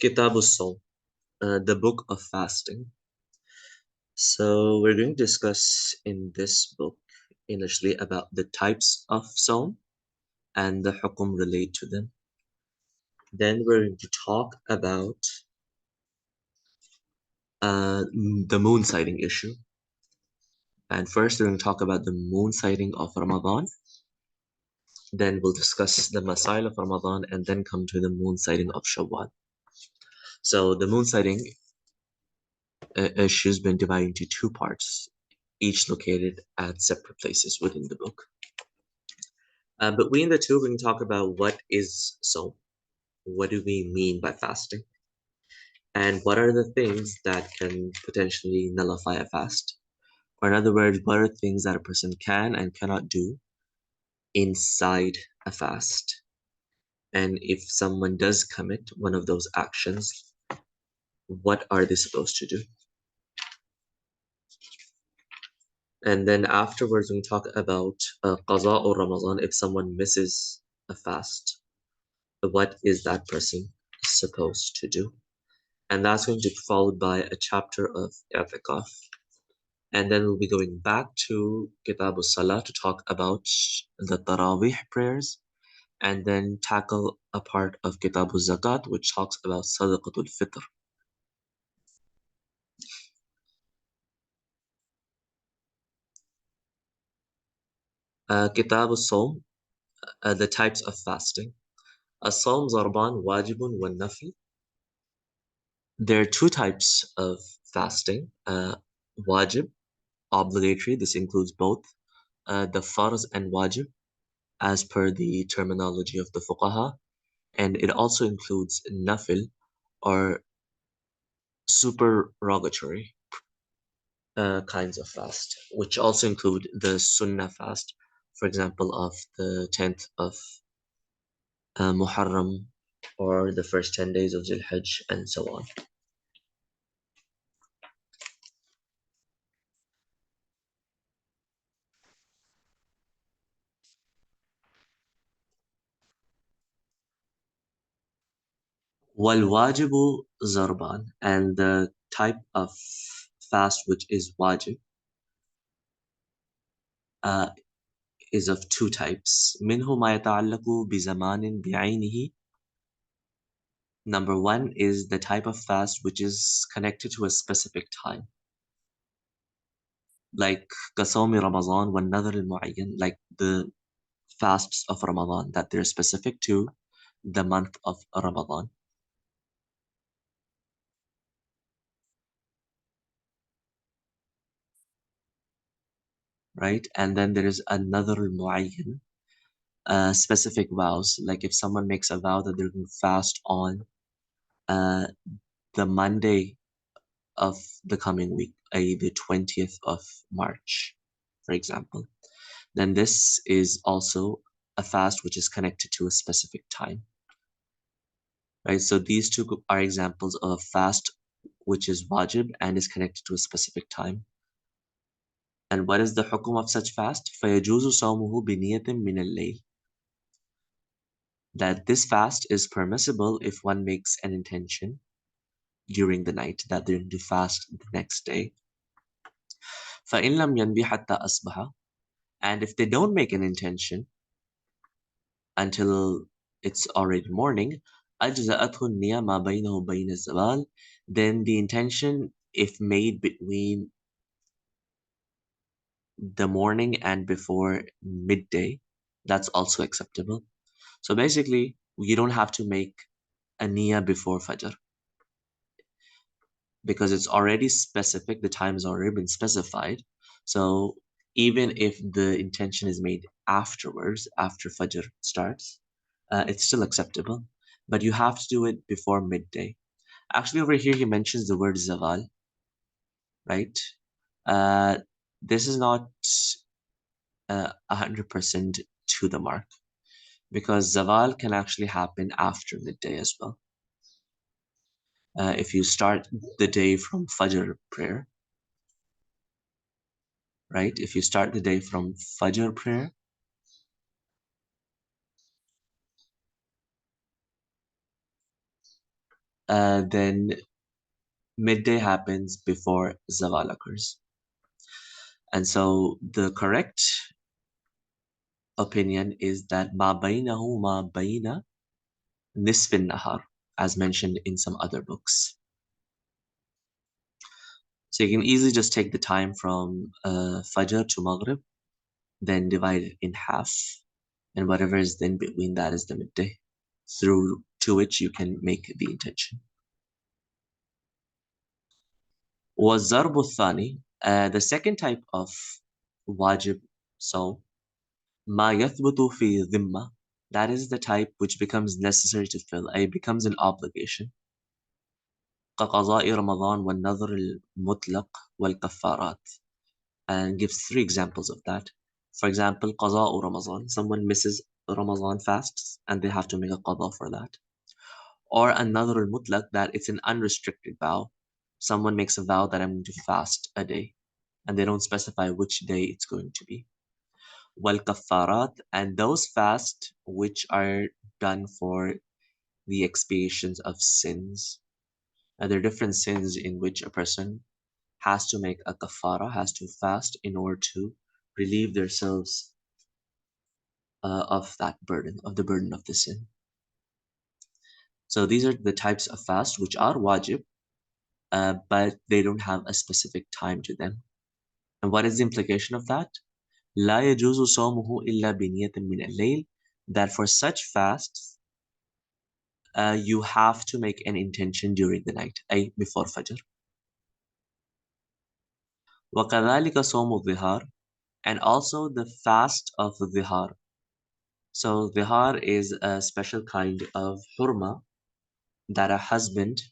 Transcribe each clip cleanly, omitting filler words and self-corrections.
Kitab al-Sawm, the book of fasting. So we're going to discuss in this book initially about the types of Sawm and the hukum relate to them. Then we're going to talk about the moon sighting issue. And first we're going to talk about the moon sighting of Ramadan. Then we'll discuss the Masail of Ramadan and then come to the moon sighting of Shawwal. So the moon sighting issue has been divided into two parts, each located at separate places within the book. Between the two, we can talk about what is Sawm, what do we mean by fasting, and what are the things that can potentially nullify a fast. Or in other words, what are things that a person can and cannot do inside a fast? And if someone does commit one of those actions, what are they supposed to do? And then afterwards, we can talk about qaza or Ramadan. If someone misses a fast, what is that person supposed to do? And that's going to be followed by a chapter of i'tikaf. And then we'll be going back to Kitab al-Salah to talk about the Taraweeh prayers, and then tackle a part of Kitab al-Zakat, which talks about Sadaqatul Fitr. Kitab al-Sawm, the types of fasting. As-Sawm Zarban Wajibun wa Nafil. There are two types of fasting. Wajib, obligatory. This includes both the farz and wajib, as per the terminology of the fuqaha, and it also includes nafil, or supererogatory kinds of fast, which also include the sunnah fast, for example, of the 10th of Muharram, or the first 10 days of Zul-Hajj, and so on. Wal-wajibu zarban, and the type of fast which is wajib uh, is of two types. منه ما يتعلق بزمان بعينه. Number one is the type of fast which is connected to a specific time, like كصوم رمضان والنذر المعين, like the fasts of Ramadan that they're specific to the month of Ramadan. Right? And then there is another muayyan, specific vows. Like if someone makes a vow that they're going to fast on uh, the Monday of the coming week, i.e., the 20th of March, for example, then this is also a fast which is connected to a specific time. Right? So these two are examples of fast which is wajib and is connected to a specific time. And what is the hukum of such fast? فَيَجُوزُ صَوْمُهُ بِنِيَّةٍ مِّنَ اللَّيْلِ. That this fast is permissible if one makes an intention during the night that they're going to fast the next day. فَإِن لَمْ يَنْبِي حَتَّى أَصْبَحَ. And if they don't make an intention until it's already morning, أَجْزَأَتْهُ النِّيَّةُ مَا بَيْنَهُ وَبَيْنَ الزَّوَالِ. Then the intention, if made between the morning and before midday, that's also acceptable. So basically, you don't have to make a niyyah before Fajr because it's already specific, the time has already been specified. So even if the intention is made afterwards, after Fajr starts, it's still acceptable. But you have to do it before midday. Actually, over here, he mentions the word zawal, right? This is not 100% to the mark, because zawal can actually happen after midday as well. If you start the day from Fajr prayer, right? If you start the day from Fajr prayer, then midday happens before zawal occurs. And so the correct opinion is that ma bainahu ma baina nisfin nahar, as mentioned in some other books. So you can easily just take the time from Fajr to Maghrib, then divide it in half, and whatever is then between that is the midday, through to which you can make the intention. وَالضَّرْبُ الثَّانِي, the second type of wajib so ma yathbutu fi dhimma, that is the type which becomes necessary to fill, it becomes an obligation. كقضاء رمضان والنذر المطلق والكفارات, and gives three examples of that. For example, قضاء Ramadan, someone misses Ramadan fasts and they have to make a qada for that. Or another mutlaq, that it's an unrestricted vow. Someone makes a vow that I'm going to fast a day and they don't specify which day it's going to be. Wal kaffarat, and those fasts which are done for the expiations of sins. There are different sins in which a person has to make a kafara, has to fast in order to relieve themselves of that burden, of the burden of the sin. So these are the types of fast which are wajib, but they don't have a specific time to them. And what is the implication of that? لا يجوز صومه إلا بنية من الليل, that for such fasts you have to make an intention during the night, أي before Fajr. وكذلك صوم الظهار, and also the fast of dhihar. So dhihar is a special kind of hurma that a husband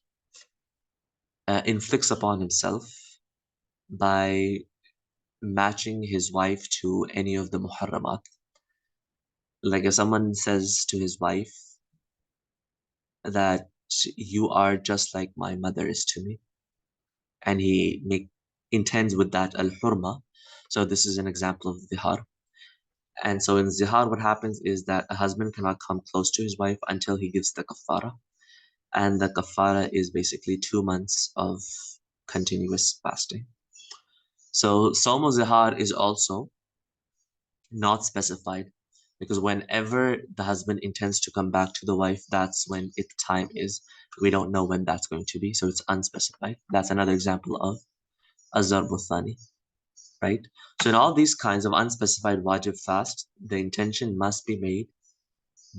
inflicts upon himself by matching his wife to any of the muharramat. Like if someone says to his wife that you are just like my mother is to me, and he intends with that al-hurma. So this is an example of dhihar. And so in zihar, what happens is that a husband cannot come close to his wife until he gives the kafara. And the kafara is basically 2 months of continuous fasting. So Sawm Zihar is also not specified, because whenever the husband intends to come back to the wife, that's when its time is. We don't know when that's going to be, so it's unspecified. That's another example of Azarbu Thani, right? So in all these kinds of unspecified wajib fast, the intention must be made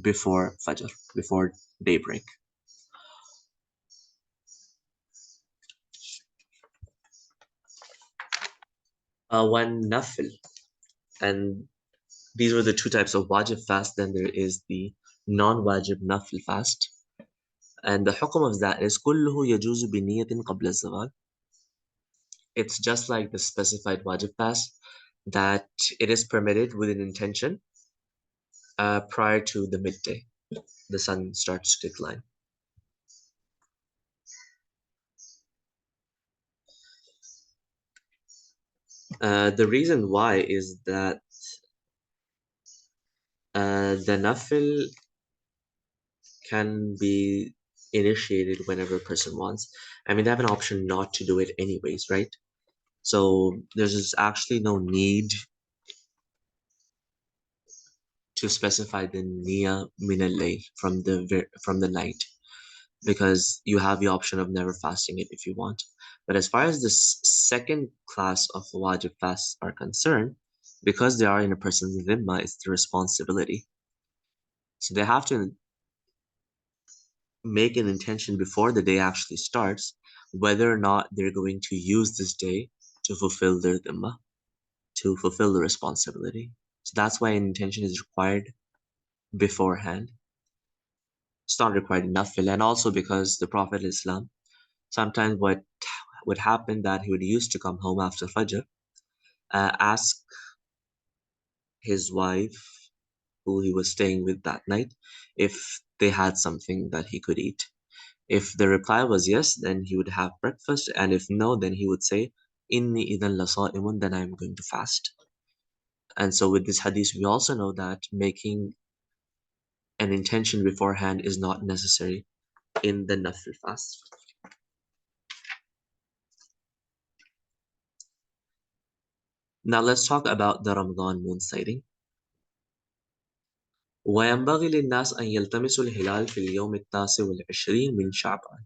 before Fajr, before daybreak. One nafil, and these were the two types of wajib fast. Then there is the non-wajib nafil fast. And the hukum of that is كله يجوز بنية قبل الزوال. It's just like the specified wajib fast, that it is permitted with an intention prior to the midday. The sun starts to decline. The reason why is that the nafil can be initiated whenever a person wants. I mean, they have an option not to do it anyways, right? So there's actually no need to specify the niya min al-layl from the night, because you have the option of never fasting it if you want. But as far as the second class of wajib fasts are concerned, because they are in a person's dhimma, it's the responsibility. So they have to make an intention before the day actually starts, whether or not they're going to use this day to fulfill their dhimma, to fulfill the responsibility. So that's why an intention is required beforehand. It's not required in nafil, and also because the Prophet Islam, sometimes what would happen that he would used to come home after Fajr, ask his wife, who he was staying with that night, if they had something that he could eat. If the reply was yes, then he would have breakfast, and if no, then he would say, Inni idan lasa'imun, then I'm going to fast. And so with this hadith, we also know that making an intention beforehand is not necessary in the Nafil fast. Now let's talk about the Ramadan moon sighting. وينبغي للناس أن يلتمسوا الهلال في اليوم 29 من شعبان.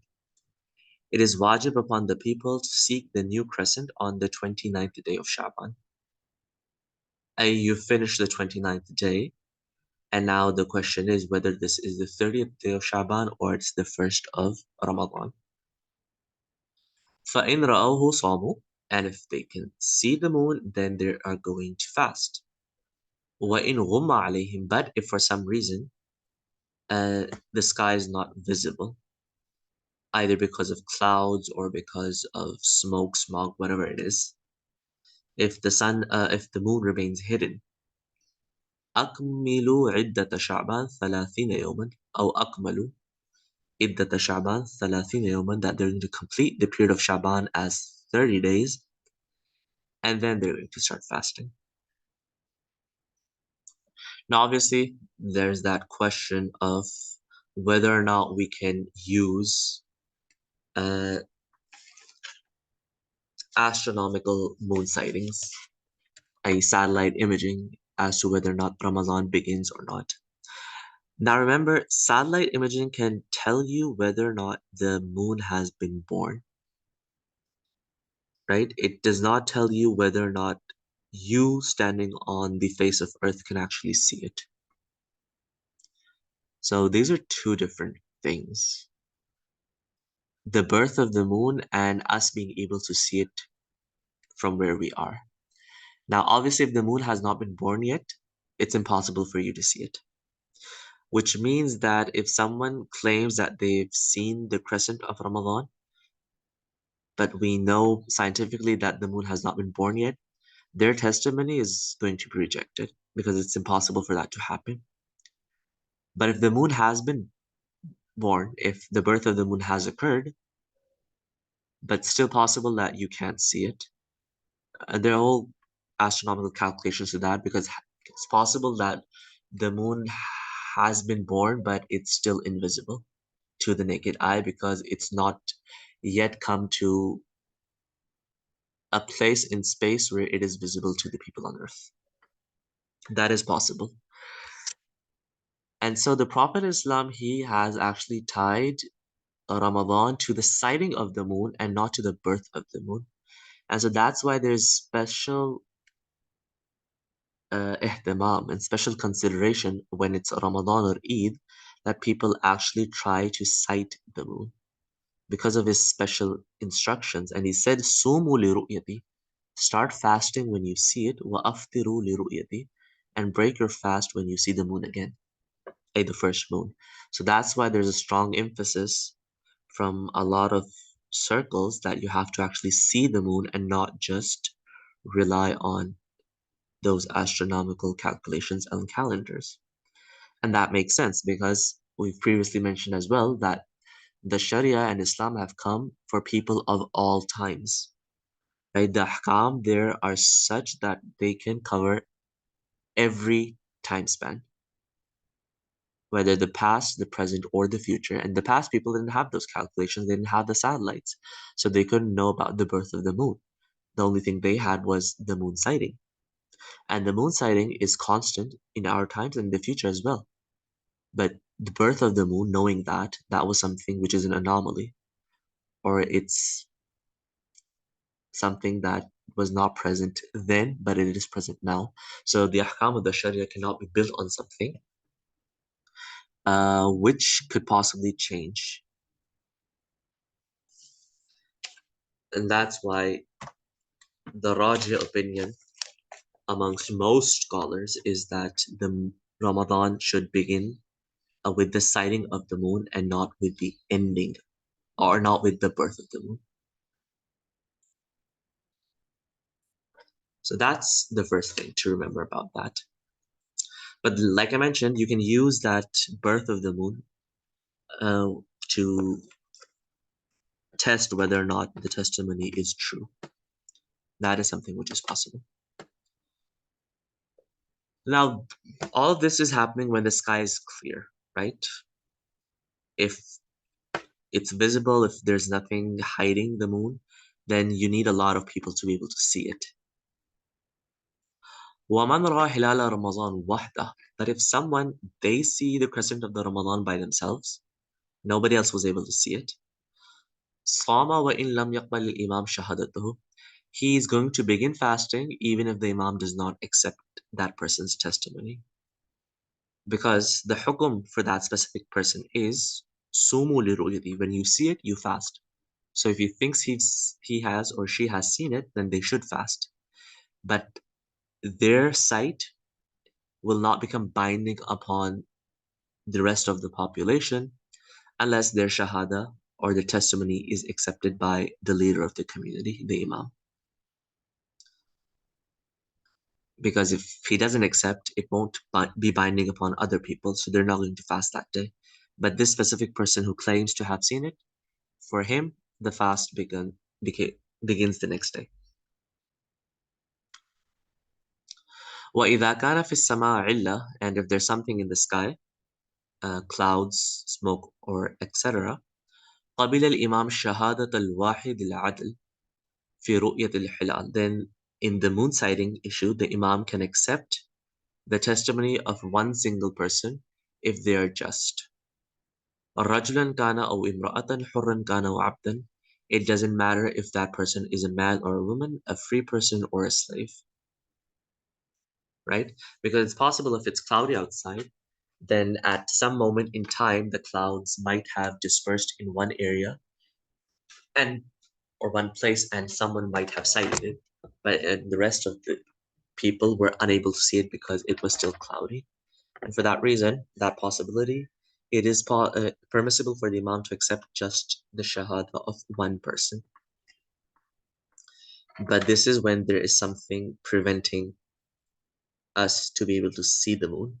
It is wajib upon the people to seek the new crescent on the 29th day of Sha'ban. You finish the 29th day, and now the question is whether this is the 30th day of Sha'ban or it's the first of Ramadan. فَإِنْ رَأَوْهُ صَامُوا. And if they can see the moon, then they are going to fast. وَإِنْ غُمَّ عَلَيْهِمْ. But if for some reason the sky is not visible, either because of clouds or because of smoke, smog, whatever it is, if the moon remains hidden, أكملوا عدة شعبان 30 يوما أو أكملوا عدة شعبان 30 يوما, that they're going to complete the period of Shaban as 30 days, and then they're going to start fasting. Now, obviously, there's that question of whether or not we can use uh, astronomical moon sightings, i.e. satellite imaging, as to whether or not Ramadan begins or not. Now remember, satellite imaging can tell you whether or not the moon has been born, right? It does not tell you whether or not you standing on the face of Earth can actually see it. So these are two different things. The birth of the moon and us being able to see it from where we are. Now, obviously, if the moon has not been born yet, it's impossible for you to see it. Which means that if someone claims that they've seen the crescent of Ramadan, but we know scientifically that the moon has not been born yet, their testimony is going to be rejected because it's impossible for that to happen. But if the moon has been born, if the birth of the moon has occurred, but still possible that you can't see it, there are all astronomical calculations to that, because it's possible that the moon has been born, but it's still invisible to the naked eye because it's not yet come to a place in space where it is visible to the people on Earth. That is possible. And so the Prophet Islam, he has actually tied Ramadan to the sighting of the moon and not to the birth of the moon. And so that's why there's special ihtimam and special consideration when it's Ramadan or Eid, that people actually try to sight the moon because of his special instructions. And he said, Sumu li ru'yati, start fasting when you see it, wa aftiru li ru'yati, and break your fast when you see the moon again, the first moon. So that's why there's a strong emphasis from a lot of circles that you have to actually see the moon and not just rely on those astronomical calculations and calendars. And that makes sense because we've previously mentioned as well that the Sharia and Islam have come for people of all times. Right? The ahkam there are such that they can cover every time span, whether the past, the present, or the future. And the past people didn't have those calculations, they didn't have the satellites, so they couldn't know about the birth of the moon. The only thing they had was the moon sighting. And the moon sighting is constant in our times and in the future as well. But the birth of the moon, knowing that, that was something which is an anomaly, or it's something that was not present then, but it is present now. So the ahkam of the Sharia cannot be built on something which could possibly change. And that's why the Raji opinion amongst most scholars is that the Ramadan should begin with the sighting of the moon and not with the ending or not with the birth of the moon. So that's the first thing to remember about that. But like I mentioned, you can use that birth of the moon to test whether or not the testimony is true. That is something which is possible. Now, all of this is happening when the sky is clear, right? If it's visible, if there's nothing hiding the moon, then you need a lot of people to be able to see it. وَمَنْ رَأَى هِلَالَ رَمَضَانَ وَحْدَهُ. But if someone, they see the crescent of the Ramadan by themselves, nobody else was able to see it, صَامَ وَإِنْ لَمْ يَقْبَلِ الْإِمَامُ شَهَادَتَهُ. He is going to begin fasting even if the Imam does not accept that person's testimony. Because the hukum for that specific person is sumu li. When you see it, you fast. So if he thinks he has or she has seen it, then they should fast. But their sight will not become binding upon the rest of the population unless their shahada or their testimony is accepted by the leader of the community, the Imam. Because if he doesn't accept, it won't be binding upon other people, so they're not going to fast that day. But this specific person who claims to have seen it, for him, the fast begins the next day. وَإِذَا كَانَ فِي السَّمَاءِ عِلَّةٌ. And if there's something in the sky, clouds, smoke, or etc., قَبِلَ الْإِمَامِ شَهَادَةَ الْوَاحِدِ الْعَدْلِ فِي رُؤْيَةِ الْحِلَالِ. Then in the moon sighting issue, the Imam can accept the testimony of one single person if they are just. رَجُلًا كَانَ أَوْ إِمْرَأَةً حُرًّا كَانَ وَعَبْدًا. It doesn't matter if that person is a man or a woman, a free person or a slave. Right? Because it's possible if it's cloudy outside, then at some moment in time, the clouds might have dispersed in one area and or one place, and someone might have sighted it, but the rest of the people were unable to see it because it was still cloudy. And for that reason, that possibility, it is permissible for the Imam to accept just the shahada of one person. But this is when there is something preventing us to be able to see the moon.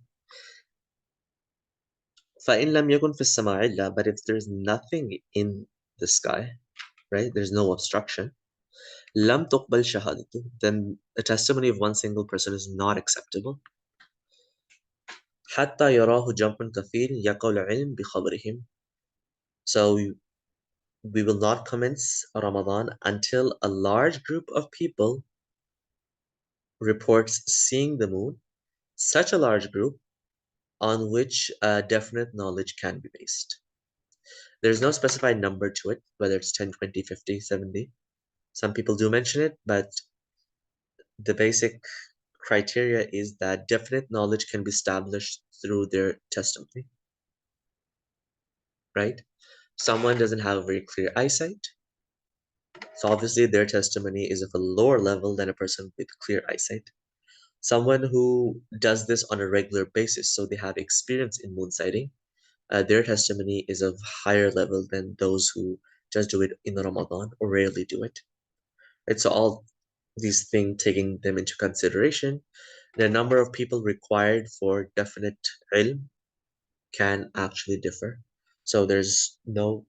فَإِنْ لَمْ يَكُنْ فِي السَّمَاءِ إِلَّا. But if there's nothing in the sky, right, there's no obstruction, لَمْ تُقْبَلْ شَهَادَتُهُ. Then the testimony of one single person is not acceptable. حَتَّى يَرَاهُ جَمْعٌ كَثِيرٌ يَقَوْ الْعِلْمِ بِخَبْرِهِمْ. So we will not commence Ramadan until a large group of people reports seeing the moon, such a large group on which definite knowledge can be based. There's no specified number to it, whether it's 10, 20, 50, 70. Some people do mention it, but the basic criteria is that definite knowledge can be established through their testimony, right? Someone doesn't have a very clear eyesight, so obviously their testimony is of a lower level than a person with clear eyesight. Someone who does this on a regular basis, so they have experience in moon sighting, their testimony is of higher level than those who just do it in Ramadan or rarely do it. It's all these things taking them into consideration. The number of people required for definite ilm can actually differ. So there's no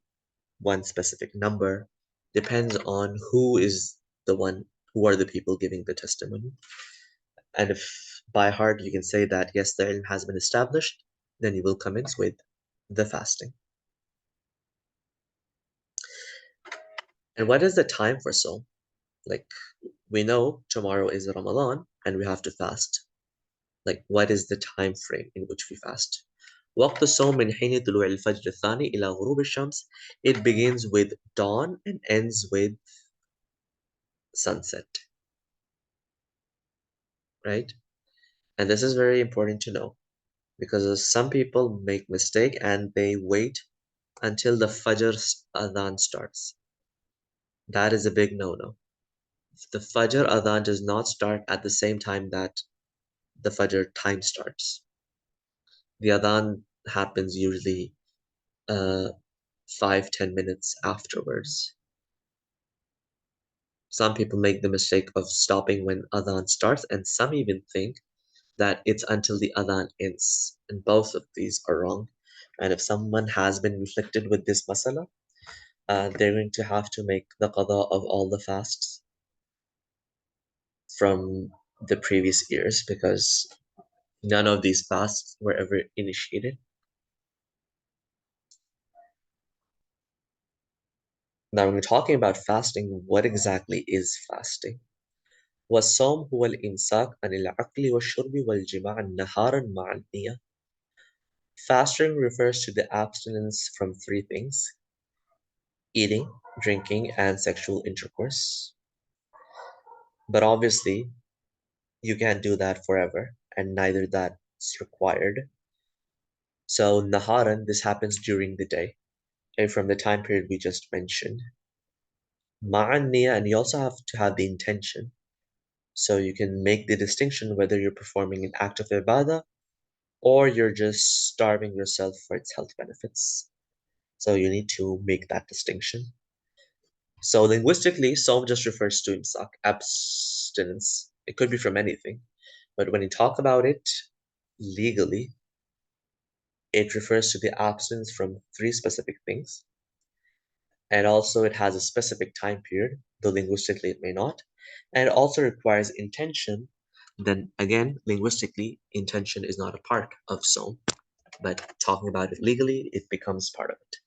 one specific number. Depends on who is the one, who are the people giving the testimony. And if by heart you can say that yes, the ilm has been established, then you will commence with the fasting. And what is the time for Sawm? Like, we know tomorrow is Ramadan and we have to fast. Like, what is the time frame in which we fast? وقت الصوم من حين طلوع الفجر الثاني إلى غروب الشمس. It begins with dawn and ends with sunset. Right? And this is very important to know because some people make mistake and they wait until the Fajr Adhan starts. That is a big no-no. If the Fajr Adhan does not start at the same time that the Fajr time starts, the Adhan happens usually 5-10 minutes afterwards. Some people make the mistake of stopping when Adhan starts, and some even think that it's until the Adhan ends. And both of these are wrong. And if someone has been inflicted with this masala, they're going to have to make the qada of all the fasts from the previous years because none of these fasts were ever initiated. Now, when we're talking about fasting, what exactly is fasting? والصوم هو الإمساك عن الأكل والشرب والجماع نهارا مع النية. Fasting refers to the abstinence from three things: eating, drinking, and sexual intercourse. But obviously, you can't do that forever, and neither that's required. So, naharan, this happens during the day, and from the time period we just mentioned. Ma'an niya, and you also have to have the intention. So you can make the distinction whether you're performing an act of ibadah or you're just starving yourself for its health benefits. So you need to make that distinction. So linguistically, Sawm just refers to imsak, abstinence. It could be from anything. But when you talk about it legally, it refers to the abstinence from three specific things. And also it has a specific time period, though linguistically it may not. And it also requires intention. Then again, linguistically, intention is not a part of Sawm, but talking about it legally, it becomes part of it.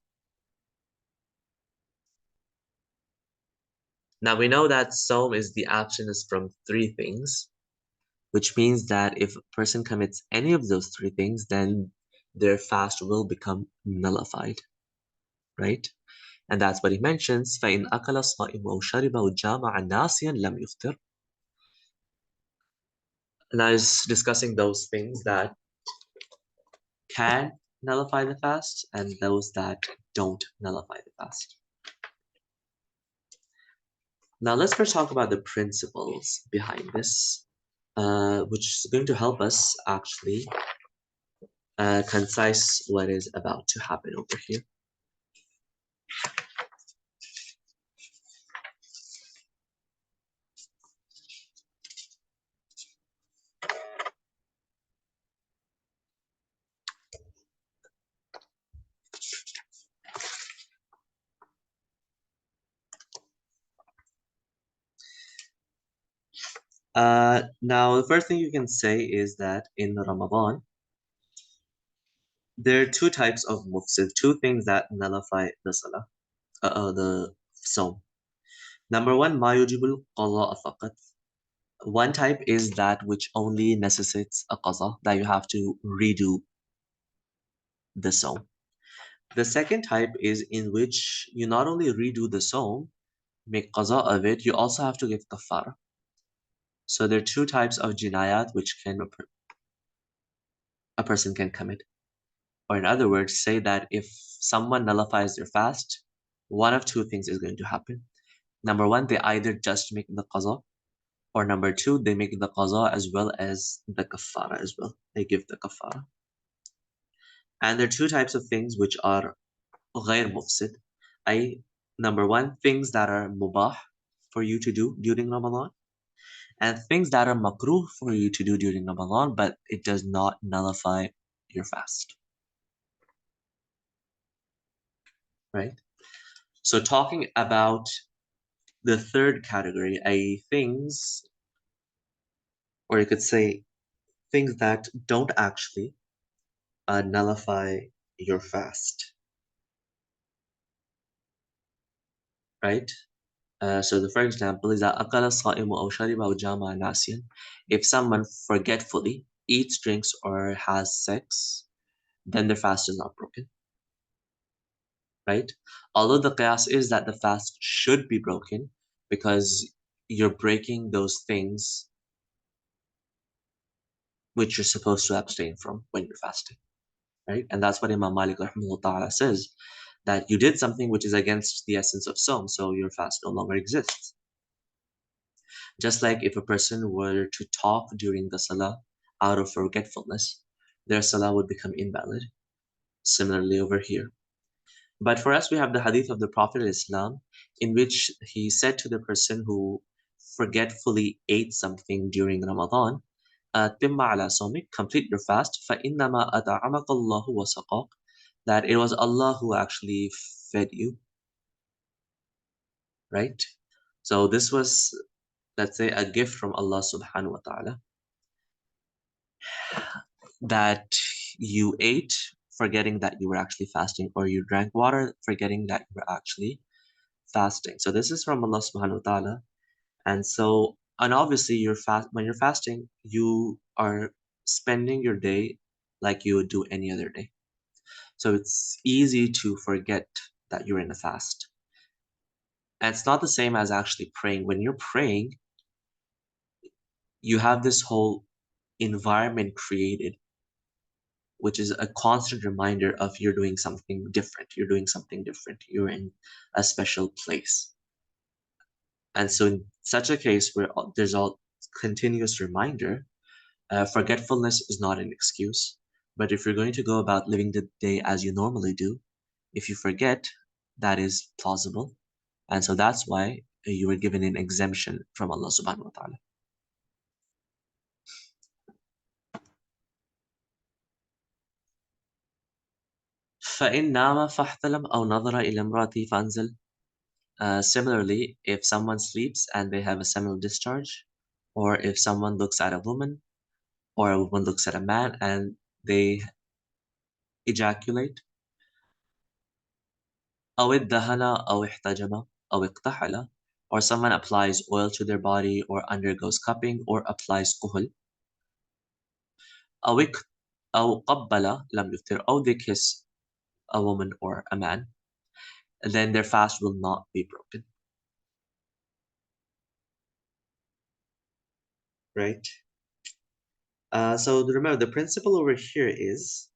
Now we know that Sawm is the abstinence from three things, which means that if a person commits any of those three things, then their fast will become nullified, right? And that's what he mentions. فَإِنْ أَكَلَ الصَّائِمُ أَوْ شَرِبَ أَوْ جَامَعَ نَاسِيًا لَمْ يُفْطِرْ. And I was discussing those things that can nullify the fast and those that don't nullify the fast. Now let's first talk about the principles behind this, which is going to help us actually concise what is about to happen over here. Now, the first thing you can say is that in Ramadan, there are two types of mufsid, two things that nullify the salah, the sawm. Number one, ma yujibul qada faqat. One type is that which only necessitates a qaza, that you have to redo the sawm. The second type is in which you not only redo the sawm, make qaza of it, you also have to give kafara. So there are two types of jinayat which a person can commit. Or in other words, say that if someone nullifies their fast, one of two things is going to happen. Number one, they either just make the qaza, or number two, they make the qaza as well as the kafara as well. They give the kafara. And there are two types of things which are غير mufsid. Number one, things that are mubah for you to do during Ramadan, and things that are makruh for you to do during Ramadan, but it does not nullify your fast. Right? So talking about the third category, things, or you could say things that don't actually nullify your fast. Right? So the first example is that أكل الصائم أو شرب أو جامع ناسيا. If someone forgetfully eats, drinks, or has sex, then their fast is not broken. Right? Although the qiyas is that the fast should be broken because you're breaking those things which you're supposed to abstain from when you're fasting. Right? And that's what Imam Malik rahimahullah ta'ala says, that you did something which is against the essence of Sawm, so your fast no longer exists. Just like if a person were to talk during the salah out of forgetfulness, their salah would become invalid. Similarly over here. But for us, we have the hadith of the Prophet of Islam, in which he said to the person who forgetfully ate something during Ramadan, "Timma ala somik, complete your fast, فَإِنَّمَا أَطْعَمَكَ اللَّهُ وَسَقَاكَ," that it was Allah who actually fed you, right? So this was, let's say, a gift from Allah subhanahu wa ta'ala, that you ate forgetting that you were actually fasting, or you drank water forgetting that you were actually fasting. So this is from Allah subhanahu wa ta'ala. And obviously when you're fasting, you are spending your day like you would do any other day. So it's easy to forget that you're in a fast. And it's not the same as actually praying. When you're praying, you have this whole environment created, which is a constant reminder of you're doing something different. You're doing something different. You're in a special place. And so in such a case where there's a continuous reminder, forgetfulness is not an excuse. But if you're going to go about living the day as you normally do, if you forget, that is plausible. And so that's why you were given an exemption from Allah subhanahu wa ta'ala. فإن نام فاحتلم أو نظر إلى امرأته فأنزل. Similarly, if someone sleeps and they have a seminal discharge, or if someone looks at a woman, or a woman looks at a man and they ejaculate, أو ادهن أو احتجم أو اقتحل, or someone applies oil to their body, or undergoes cupping, or applies kuhul, أو أو قبل لم يفطر, or they kiss a woman or a man, then their fast will not be broken. Right? So remember, the principle over here is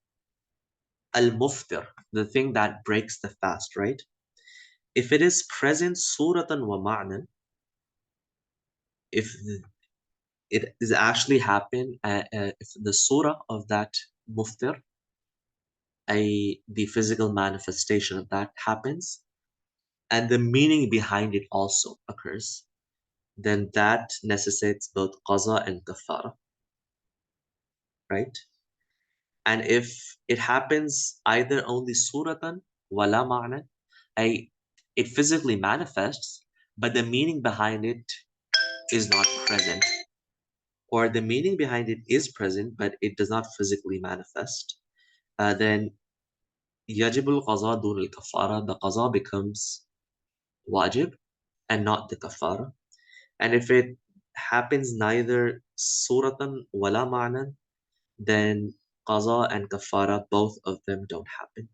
al-muftir, the thing that breaks the fast, right? If it is present suratan wa ma'nan, if it is actually happen, if the surah of that muftir, the physical manifestation of that happens, and the meaning behind it also occurs, then that necessitates both qaza and kafara, right? And if it happens either only suratan wala ma'nan, it physically manifests, but the meaning behind it is not present, or the meaning behind it is present, but it does not physically manifest, then yajibul qaza dun al kafara, the qaza becomes wajib and not the kafara. And if it happens neither suratan wala ma'nan, then qaza and kafara, both of them don't happen.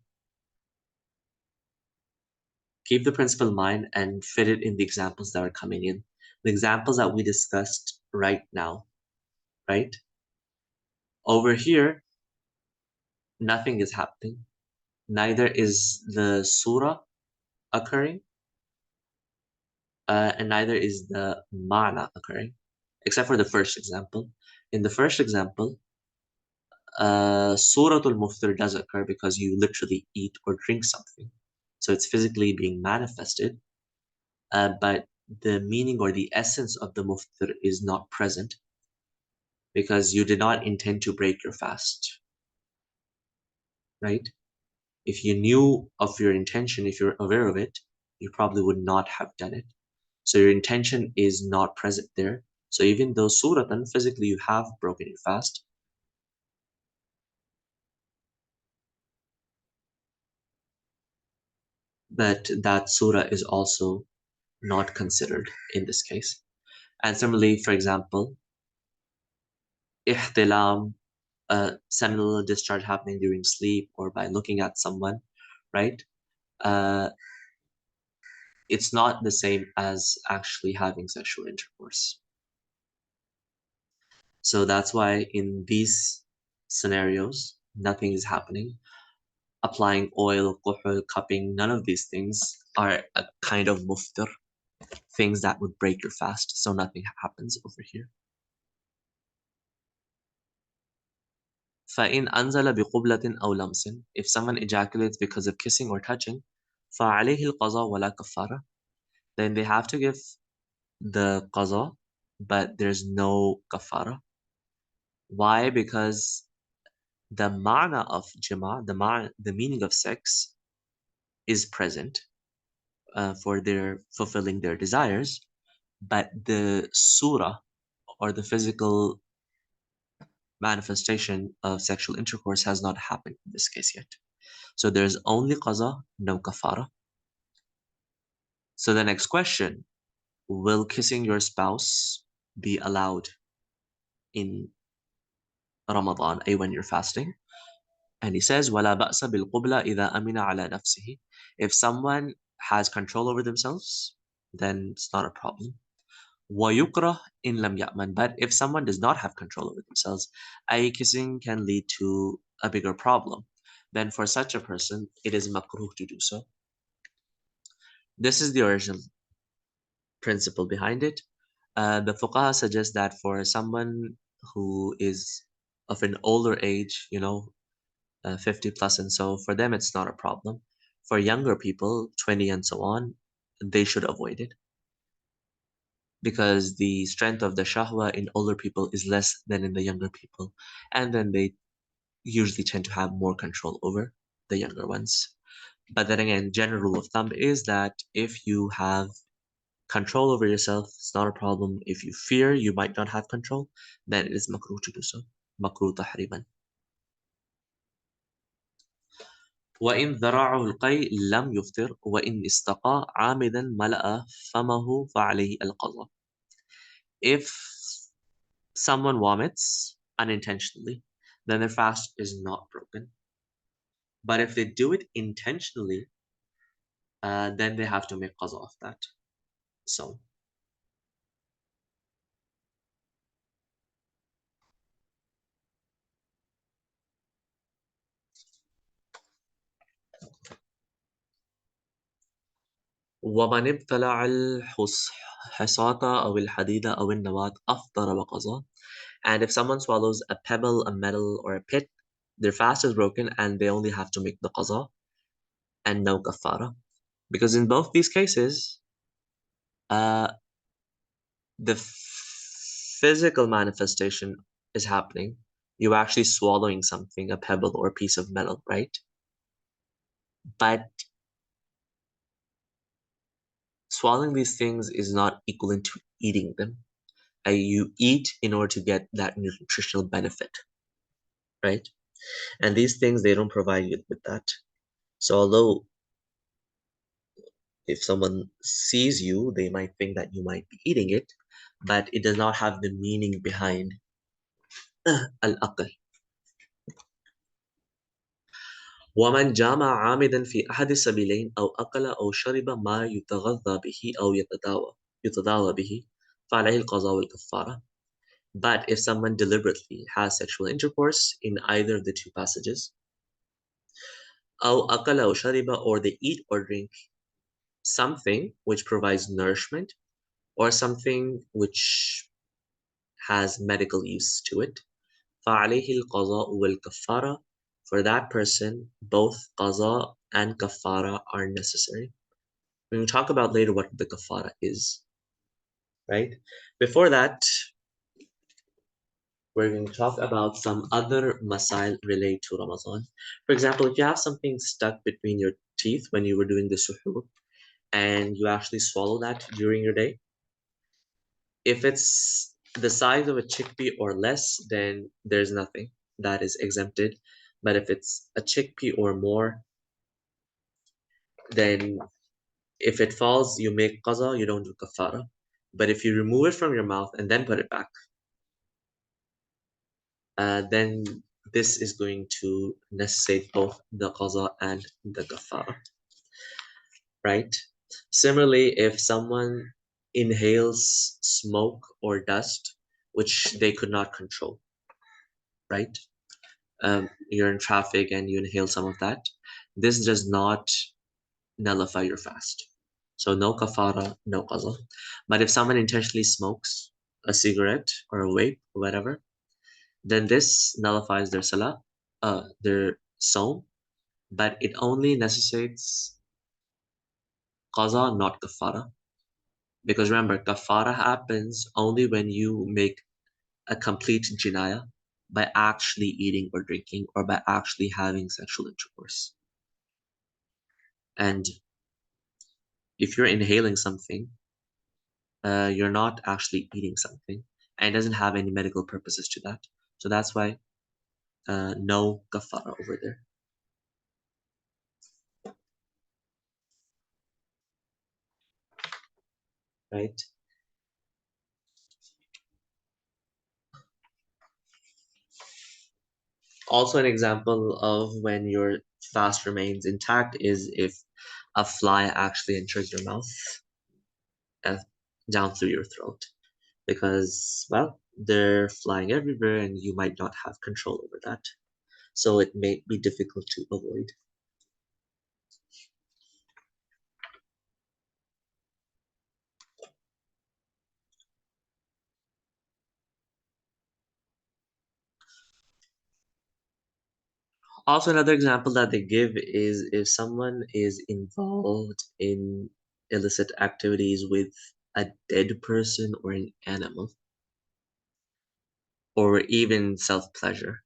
Keep the principle in mind and fit it in the examples that are coming in. The examples that we discussed right now, right? Over here, nothing is happening. Neither is the surah occurring, and neither is the ma'na occurring, except for the first example. In the first example, Suratul Muftir does occur because you literally eat or drink something. So it's physically being manifested, but the meaning or the essence of the Muftir is not present because you did not intend to break your fast, right? If you knew of your intention, if you're aware of it, you probably would not have done it. So your intention is not present there. So even though suratan, physically you have broken your fast, but that surah is also not considered in this case. And similarly, for example, ihtilam, seminal discharge happening during sleep or by looking at someone, right? Uh, it's not the same as actually having sexual intercourse. So that's why in these scenarios, nothing is happening. Applying oil, kuhul, cupping, none of these things are a kind of muftir, things that would break your fast. So nothing happens over here. فَإِنْ أَنْزَلَ بِقُبْلَةٍ أَوْ لَمْسٍ, if someone ejaculates because of kissing or touching, فَعَلَيْهِ الْقَضَى وَلَا كَفَّارَةٍ, then they have to give the qaza, but there's no kafara. Why? Because the ma'na of jima, the meaning of sex, is present for their fulfilling their desires, but the surah or the physical manifestation of sexual intercourse has not happened in this case yet. So there's only qaza, no kafara. So the next question, will kissing your spouse be allowed in Ramadan, when you're fasting? And he says, وَلَا بَأْسَ بِالْقُبْلَةِ إِذَا أَمِنَ عَلَى نَفْسِهِ. If someone has control over themselves, then it's not a problem. وَيُكْرَهْ إِنْ لَمْ يَأْمَنْ. But if someone does not have control over themselves, eye kissing can lead to a bigger problem. Then for such a person, it is makruh to do so. This is the original principle behind it. The fuqaha suggest that for someone who is of an older age, 50 plus, and so for them it's not a problem. For younger people, 20 and so on, they should avoid it because the strength of the shahwa in older people is less than in the younger people, and then they usually tend to have more control over the younger ones. But then again, general rule of thumb is that if you have control over yourself, it's not a problem. If you fear you might not have control, then it is makruh to do so. Makruh tahriman. وإن ذرعه القيء لم يفطر وإن استقى عامدا ملأ فمه فعليه القضاء. If someone vomits unintentionally, then their fast is not broken. But if they do it intentionally, then they have to make qaza of that. So, ومن ابتلع الحصاة أو الحديد أو النواة أفطر وقضى. And if someone swallows a pebble, a metal, or a pit, their fast is broken and they only have to make the qaza and no kafara. Because in both these cases, uh, the physical manifestation is happening. You're actually swallowing something, a pebble or a piece of metal, right? But swallowing these things is not equivalent to eating them. You eat in order to get that nutritional benefit, right? And these things, they don't provide you with that. So although if someone sees you, they might think that you might be eating it, but it does not have the meaning behind al-aql. ومن جامع عامدا في أحد السبيلين أو أكل أو شرب ما يتغذى به أو يتداوى به فعليه القضاء والكفارة. But if someone deliberately has sexual intercourse in either of the two passages, أو أكل أو شرب, or they eat or drink something which provides nourishment or something which has medical use to it, فعليه القضاء والكفارة. For that person, both qaza and kafara are necessary. We will talk about later what the kafara is, right? Before that, we're going to talk about some other masail related to Ramadan. For example, if you have something stuck between your teeth when you were doing the suhoor, and you actually swallow that during your day, if it's the size of a chickpea or less, then there's nothing that is exempted. But if it's a chickpea or more, then if it falls, you make qaza, you don't do kafara. But if you remove it from your mouth and then put it back, then this is going to necessitate both the qaza and the kafara, right? Similarly, if someone inhales smoke or dust, which they could not control, right? You're in traffic and you inhale some of that, this does not nullify your fast. So no kafara, no qaza. But if someone intentionally smokes a cigarette or a vape or whatever, then this nullifies their salah, their sawm, but it only necessitates qaza, not kafara. Because remember, kafara happens only when you make a complete jinaya by actually eating or drinking or by actually having sexual intercourse. And if you're inhaling something, you're not actually eating something, and it doesn't have any medical purposes to that. So that's why no kafara over there. right? Also, an example of when your fast remains intact is if a fly actually enters your mouth and down through your throat, because, well, they're flying everywhere and you might not have control over that. So it may be difficult to avoid. Also, another example that they give is if someone is involved in illicit activities with a dead person or an animal, or even self-pleasure,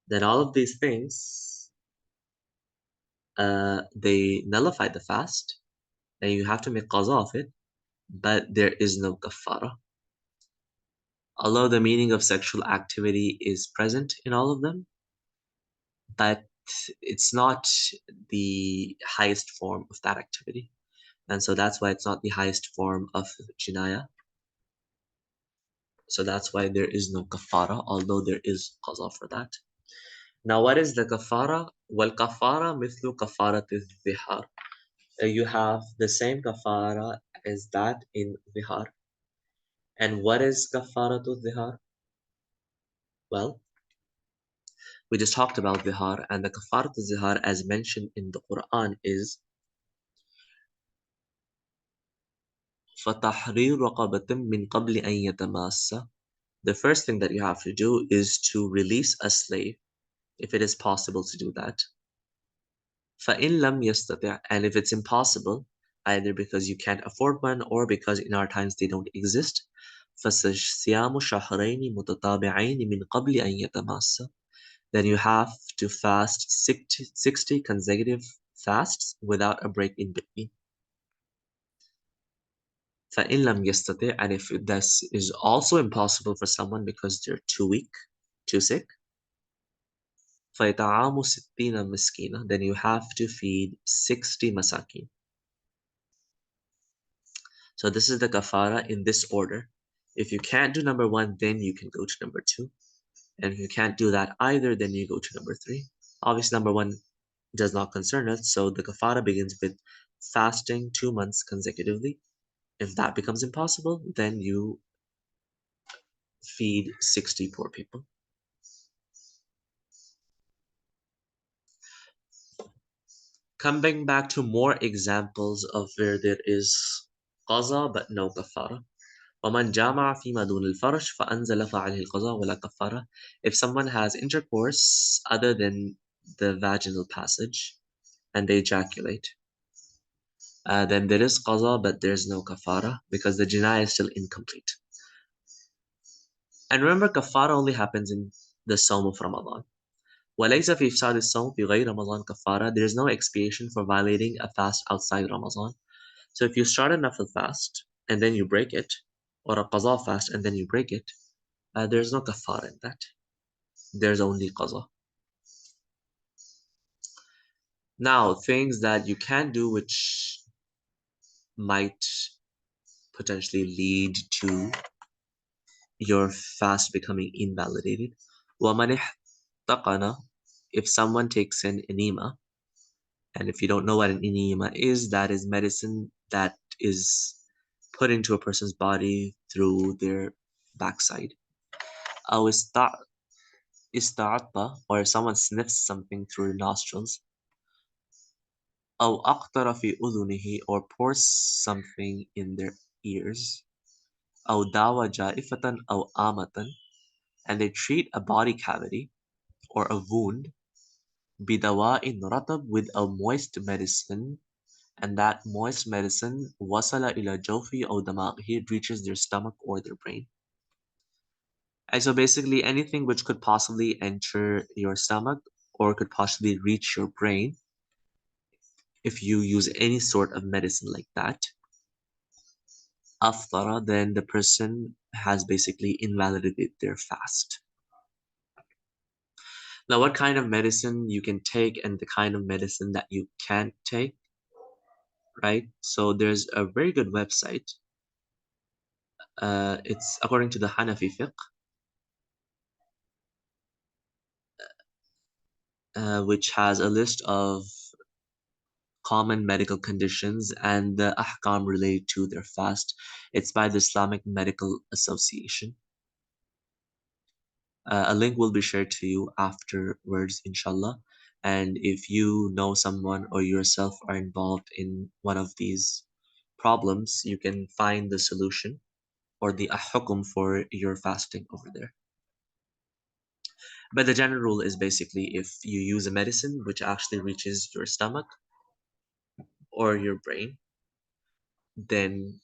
then all of these things, they nullify the fast, and you have to make qaza of it, but there is no kafara. Although the meaning of sexual activity is present in all of them, but it's not the highest form of that activity. And so that's why it's not the highest form of jinaya. So that's why there is no kafara, although there is qaza for that. Now, what is the kafara? Well, kafara mithlu kafarat al-zihar. You have the same kafara as that in zihar. And what is kafarat al-zihar? Well, we just talked about zihar, and the kafarat al-zihar, as mentioned in the Quran, is فَتَحْرِيرُ رَقَبَةٍ مِّن قَبْلِ أَن يَتَمَاسَّ. The first thing that you have to do is to release a slave, if it is possible to do that. فَإِن لَمْ يَسْتَطِعْ. And if it's impossible, either because you can't afford one or because in our times they don't exist, فَصِيَامُ شَهْرَيْنِ مُتَتَابِعَيْنِ مِن قَبْلِ أَن يَتَمَاسَّ. Then you have to fast 60 consecutive fasts without a break in between. فَإِن لَمْ يَسْتَطِعْ. And if this is also impossible for someone because they're too weak, too sick, فَيَطْعَامُ سِتِّينَ مِسْكِينًا. Then you have to feed 60 masakin. So this is the kafara in this order. If you can't do number one, then you can go to number two. And if you can't do that either, then you go to number three. Obviously, number one does not concern us, so the kafara begins with fasting 2 months consecutively. If that becomes impossible, then you feed 60 poor people. Coming back to more examples of where there is qaza but no kafara. وَمَنْ جَامَعَ فِيمَا دُونَ الْفَرْجِ فَأَنْزَلَ فَعَلَيْهِ الْقَضَاءُ وَلَا كَفَّارَةَ. If someone has intercourse other than the vaginal passage and they ejaculate, then there is qaza, but there's no kafara because the jinayah is still incomplete. And remember, kafara only happens in the Sawm of Ramadan. وَلَيْسَ فِي إفْسَادِ الصَّوْمِ فِي غَيْرِ رَمَضَانِ كَفَّارَةٌ. There is no expiation for violating a fast outside Ramadan. So if you start a nafil fast and then you break it, or a qaza fast and then you break it, there's no kafara in that. There's only qaza. Now, things that you can do which might potentially lead to your fast becoming invalidated. وَمَنِ احْتَقَنَ. If someone takes an enema, and if you don't know what an enema is, that is medicine that is put into a person's body through their backside. أو استعطى, or if someone sniffs something through their nostrils. أو أقطر في أذنه, or pours something in their ears. أو داوى جائفة أو آمة, and they treat a body cavity or a wound بدواء رطب, with a moist medicine, and that moist medicine وصل إلى جوفه أو دماغه, it reaches their stomach or their brain. And so basically anything which could possibly enter your stomach or could possibly reach your brain, if you use any sort of medicine like that, aftara, then the person has basically invalidated their fast. Now, what kind of medicine you can take and the kind of medicine that you can't take, right? So there's a very good website It's according to the Hanafi fiqh, which has a list of common medical conditions and the ahkam related to their fast. It's by the Islamic Medical Association. A link will be shared to you afterwards, inshallah. And if you know someone or yourself are involved in one of these problems, you can find the solution or the hukum for your fasting over there. But the general rule is basically if you use a medicine which actually reaches your stomach or your brain, then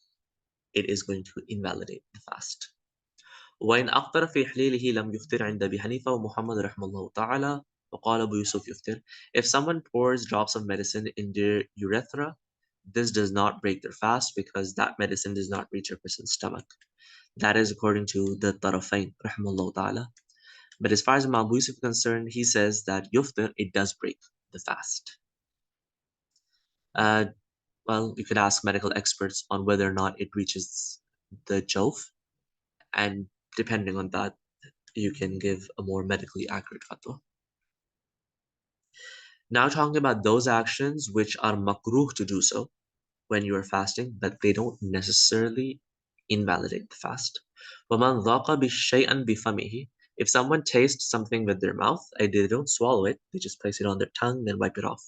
it is going to invalidate the fast. وإن أفطر في حليله لم يفطر عند أبي حنيفة ومحمد رحمه الله تعالى وقال أبو يوسف يفطر. If someone pours drops of medicine in their urethra, this does not break their fast because that medicine does not reach a person's stomach. That is according to the Tarafain رحمه الله تعالى. But as far as Imam Abu Yusuf is concerned, he says that yuftir, it does break the fast. Uh, well, you could ask medical experts on whether or not it reaches the jawf, and depending on that, you can give a more medically accurate fatwa. Now talking about those actions which are makruh to do so when you are fasting, but they don't necessarily invalidate the fast. وَمَنْ ذَاقَ بِشَيْئًا بِفَمِهِ. If someone tastes something with their mouth, they don't swallow it, they just place it on their tongue and wipe it off.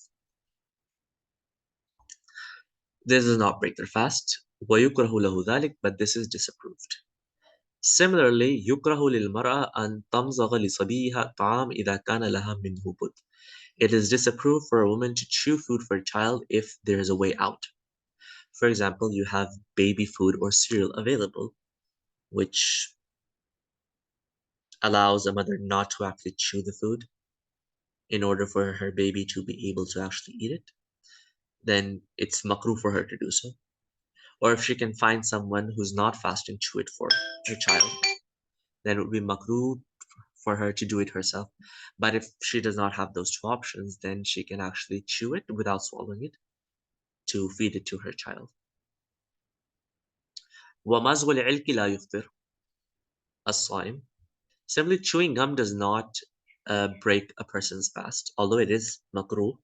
This does not break their fast. وَيُكْرَهُ لَهُ ذَلِكَ, but this is disapproved. Similarly, يُكْرَهُ لِلْمَرْأَةِ أَنْ تَمْزَغَ لِصَبِيِّهَا الطَّعَامَ إِذَا كَانَ لَهَا مِنْهُ بُدْ. It is disapproved for a woman to chew food for a child if there is a way out. For example, you have baby food or cereal available, which allows a mother not to actually chew the food in order for her baby to be able to actually eat it, then it's makruh for her to do so. Or if she can find someone who's not fasting chew it for her child, then it would be makruh for her to do it herself. But if she does not have those two options, then she can actually chew it without swallowing it to feed it to her child. وَمَزْغُ الْعِلْكِ لَا يُفْطِرُ الصَّائِمِ. Simply chewing gum does not break a person's fast, although it is makruh.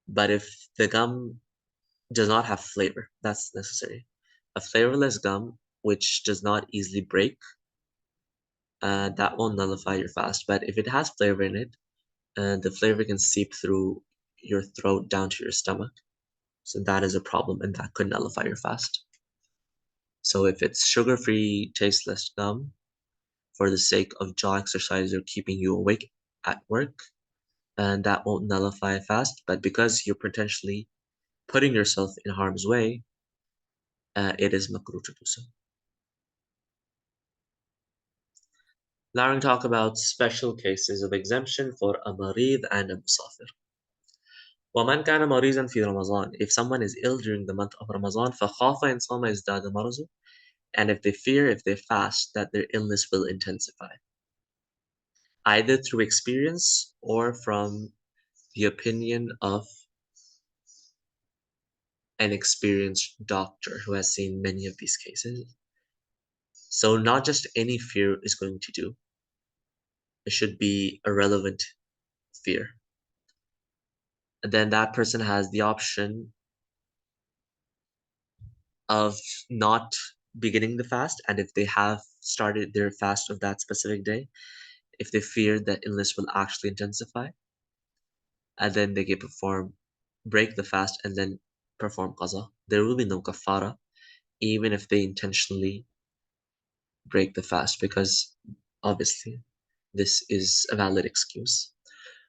But if the gum does not have flavor, that's necessary. A flavorless gum which does not easily break, that won't nullify your fast. But if it has flavor in it, the flavor can seep through your throat down to your stomach. So that is a problem, and that could nullify your fast. So if it's sugar-free, tasteless gum, for the sake of jaw exercise or keeping you awake at work, and that won't nullify a fast. But because you're potentially putting yourself in harm's way, it is makruh to do so. Now we're going to talk about special cases of exemption for a marid and a musafir. وَمَنْ كَانَ مَرِيضًا فِي رَمَضَانٍ. If someone is ill during the month of Ramadan, فَخَافَ إِنْ صَامَ ازْدَادَ مَرَضُهُ. And if they fear, if they fast, that their illness will intensify, either through experience or from the opinion of an experienced doctor who has seen many of these cases. So not just any fear is going to do. It should be a relevant fear. And then that person has the option of not beginning the fast, and if they have started their fast of that specific day, if they fear that illness will actually intensify, and then they can break the fast and then perform qaza. There will be no kafara, even if they intentionally break the fast, because obviously this is a valid excuse.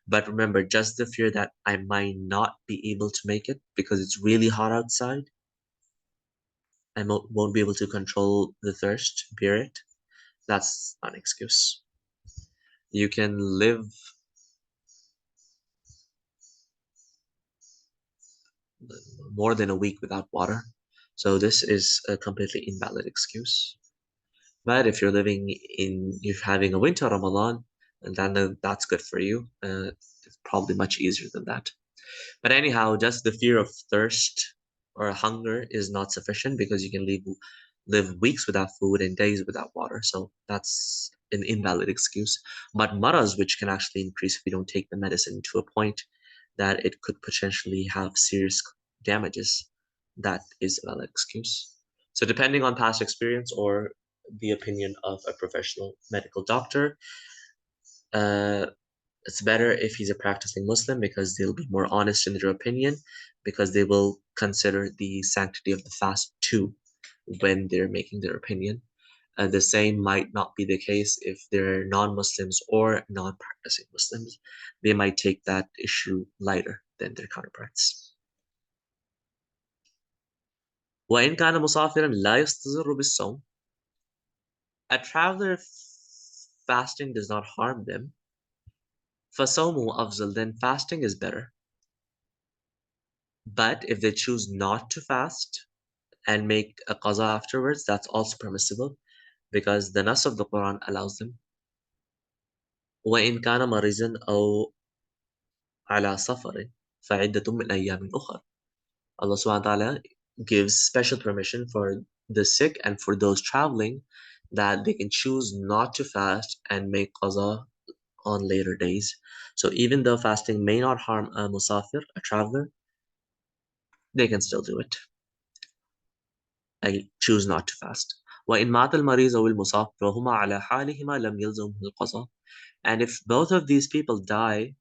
But remember, just the fear that I might not be able to make it because it's really hot outside, I won't be able to control the thirst, bear it, that's not an excuse. You can live more than a week without water. So this is a completely invalid excuse. But if you're having a winter Ramadan, and then that's good for you. It's probably much easier than that. But anyhow, just the fear of thirst or hunger is not sufficient because you can leave live weeks without food and days without water. So that's an invalid excuse. But maras, which can actually increase if you don't take the medicine to a point that it could potentially have serious damages, that is a valid excuse. So depending on past experience or the opinion of a professional medical doctor, uh, it's better if he's a practicing Muslim because they'll be more honest in their opinion because they will consider the sanctity of the fast too when they're making their opinion. The same might not be the case if they're non-Muslims or non-practicing Muslims. They might take that issue lighter than their counterparts. وإن كان مسافرا لا يستضر بالصوم. A traveler fasting does not harm them. فصومه أفضل, then fasting is better. But if they choose not to fast and make a qaza afterwards, that's also permissible because the nas of the Quran allows them. وإن كان مريضا أو على سفر فعدة من أيام أخر. Allah subhanahu wa ta'ala gives special permission for the sick and for those traveling that they can choose not to fast and make qaza on later days. So even though fasting may not harm a musafir, a traveler, they can still do it. I choose not to fast. وإن مات المريض أو المسافر فهما على حالهما لم يلزمه القضاء. And if both of these people die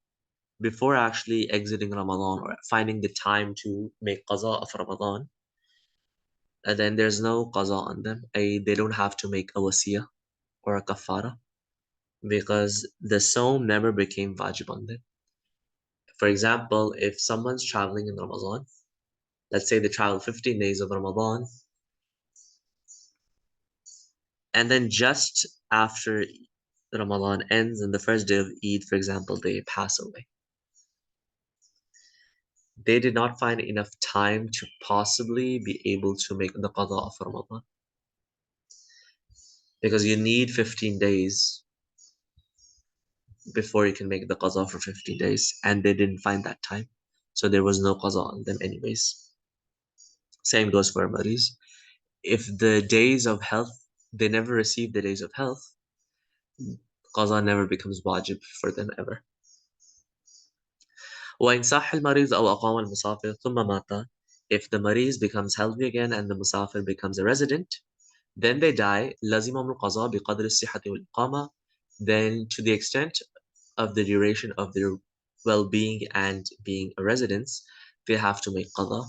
before actually exiting Ramadan or finding the time to make qaza of Ramadan, then there's no qaza on them. They don't have to make a wasiyah or a kafara because the Sawm never became wajib on them. For example, if someone's traveling in Ramadan, let's say they travel 15 days of Ramadan, and then just after Ramadan ends and the first day of Eid, for example, they pass away. They did not find enough time to possibly be able to make the qada of Ramadan because you need 15 days before you can make the qada for 15 days, and they didn't find that time. So there was no qada on them anyways. Same goes for maris. If the days of health, they never receive the days of health, qada never becomes wajib for them ever. وإن صح المريض أو أقام المسافر ثم مات. If the maris becomes healthy again and the musafir becomes a resident, then they die. لزمهم القضاء بقدر الصحة والإقامة. Then to the extent of the duration of their well-being and being a residence, they have to make qada.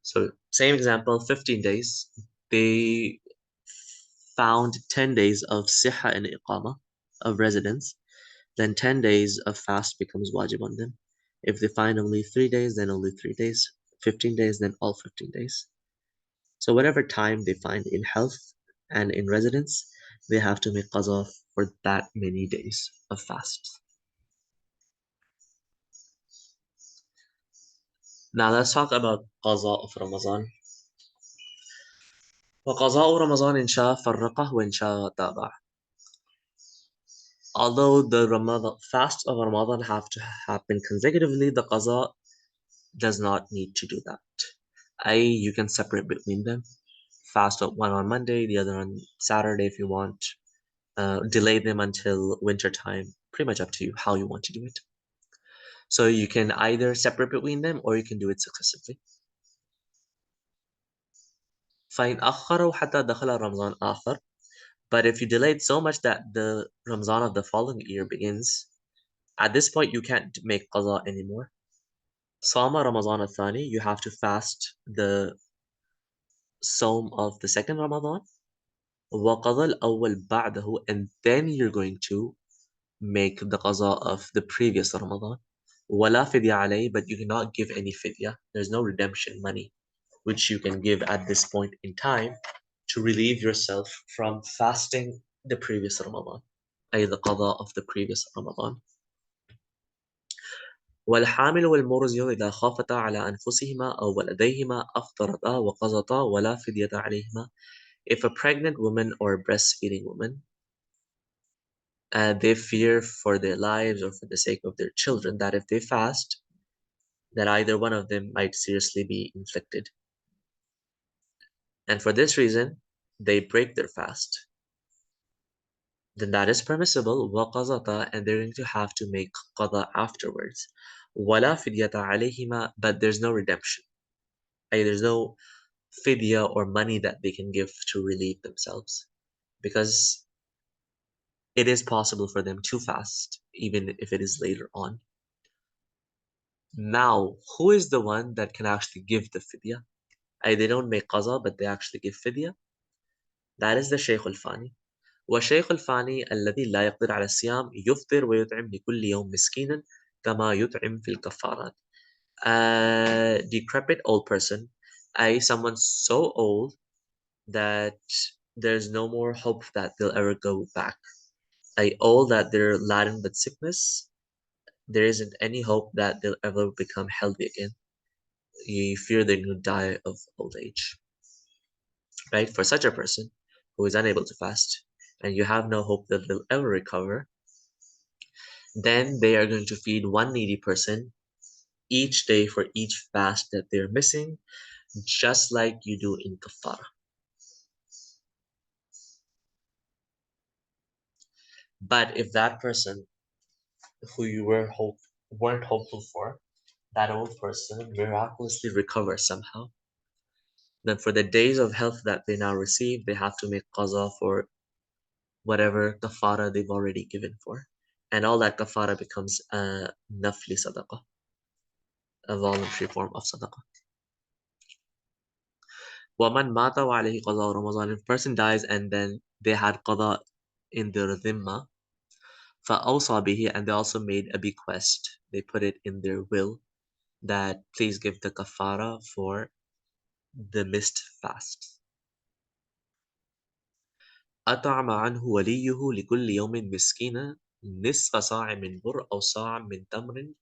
So same example, 15 days. They found 10 days of siha and iqama, of residence. Then 10 days of fast becomes wajib on them. If they find only 3 days, then only 3 days. 15 days, then all 15 days. So whatever time they find in health and in residence, they have to make qaza for that many days of fast. Now let's talk about qaza of Ramadan. وقضاء رمضان إن شاء فرقه وإن شاء تابع. Although the Ramadan fasts of Ramadan have to happen consecutively, the qaza does not need to do that. You can separate between them. Fast one on Monday, the other on Saturday if you want. Delay them until winter time. Pretty much up to you how you want to do it. So you can either separate between them or you can do it successively. فإن أخروا حتى دخل رمضان آخر. But if you delayed so much that the Ramzan of the following year begins, at this point you can't make qaza anymore. Sama Ramadan al-Thani, you have to fast the Sawm of the second Ramadan. وقضى الأول بعده, and then you're going to make the qaza of the previous Ramadan. ولا فدية عليه, but you cannot give any fidya. There's no redemption money which you can give at this point in time to relieve yourself from fasting the previous Ramadan, أي the qada of the previous Ramadan. والحامل والمرضع إذا خافتا على أنفسهما أو ولديهما أفطرتا وقضتا ولا فدية عليهما. If a pregnant woman or a breastfeeding woman, they fear for their lives or for the sake of their children, that if they fast, that either one of them might seriously be inflicted. And for this reason, they break their fast, then that is permissible. وَقَضَتَا, and they're going to have to make qada afterwards. وَلَا فِدْيَةَ عَلَيْهِمَا, but there's no redemption. There's no fidya or money that they can give to relieve themselves, because it is possible for them to fast, even if it is later on. Now, who is the one that can actually give the fidya? They don't make qaza, but they actually give fidya. That is the Shaykh al-Fani. وشيخ الفاني الذي لا يقدر على الصيام يفطر ويطعم لكل يوم مسكينا كما يطعم في الكفارات. A decrepit old person, someone so old that there's no more hope that they'll ever go back. Old that they're laden with sickness, there isn't any hope that they'll ever become healthy again. You fear they're going to die of old age, right? For such a person who is unable to fast, and you have no hope that they'll ever recover, then they are going to feed one needy person each day for each fast that they're missing, just like you do in kafara. But if that person who you weren't hopeful for, that old person miraculously recovers somehow, then for the days of health that they now receive, they have to make qaza for whatever kafara they've already given for. And all that kafara becomes a nafli sadaqah, a voluntary form of sadaqah. وَمَنْ مَاتَ وَعَلَيْهِ قَضَاءُ رَمَضَانٍ. If a person dies and then they had qada in their dhimma, فَأَوْصَى بِهِ, and they also made a bequest. They put it in their will that please give the kafara for the missed fast. أطعم عنه وليه لكل يوم مسكينا نصف صاع من بر أو صاع من تمر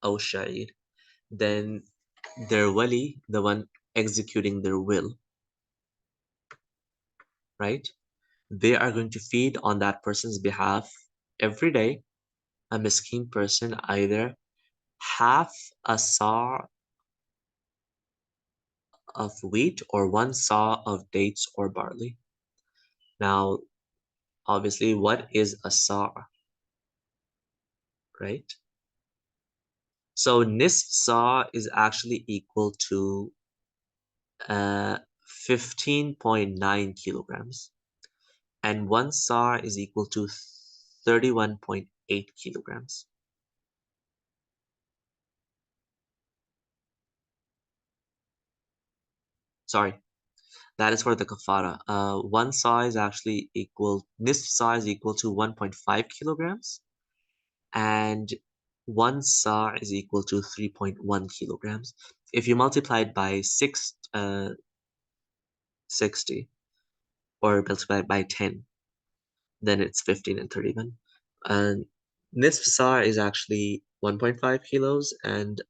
أو شعير. Then their wali, the one executing their will, right? They are going to feed on that person's behalf every day a miskin person either half a saw of wheat or one saw of dates or barley. Now, obviously, what is a saw, right? So nisf saw is actually equal to 15.9 kilograms, and one saw is equal to 31.8 kilograms. Sorry, that is for the kafara. One saw is actually nisf saw is equal to 1.5 kilograms, and one saw is equal to 3.1 kilograms. If you multiply it by 60, or multiply it by 10, then it's 15 and 31. And nisf saw is actually 1.5 kilos, and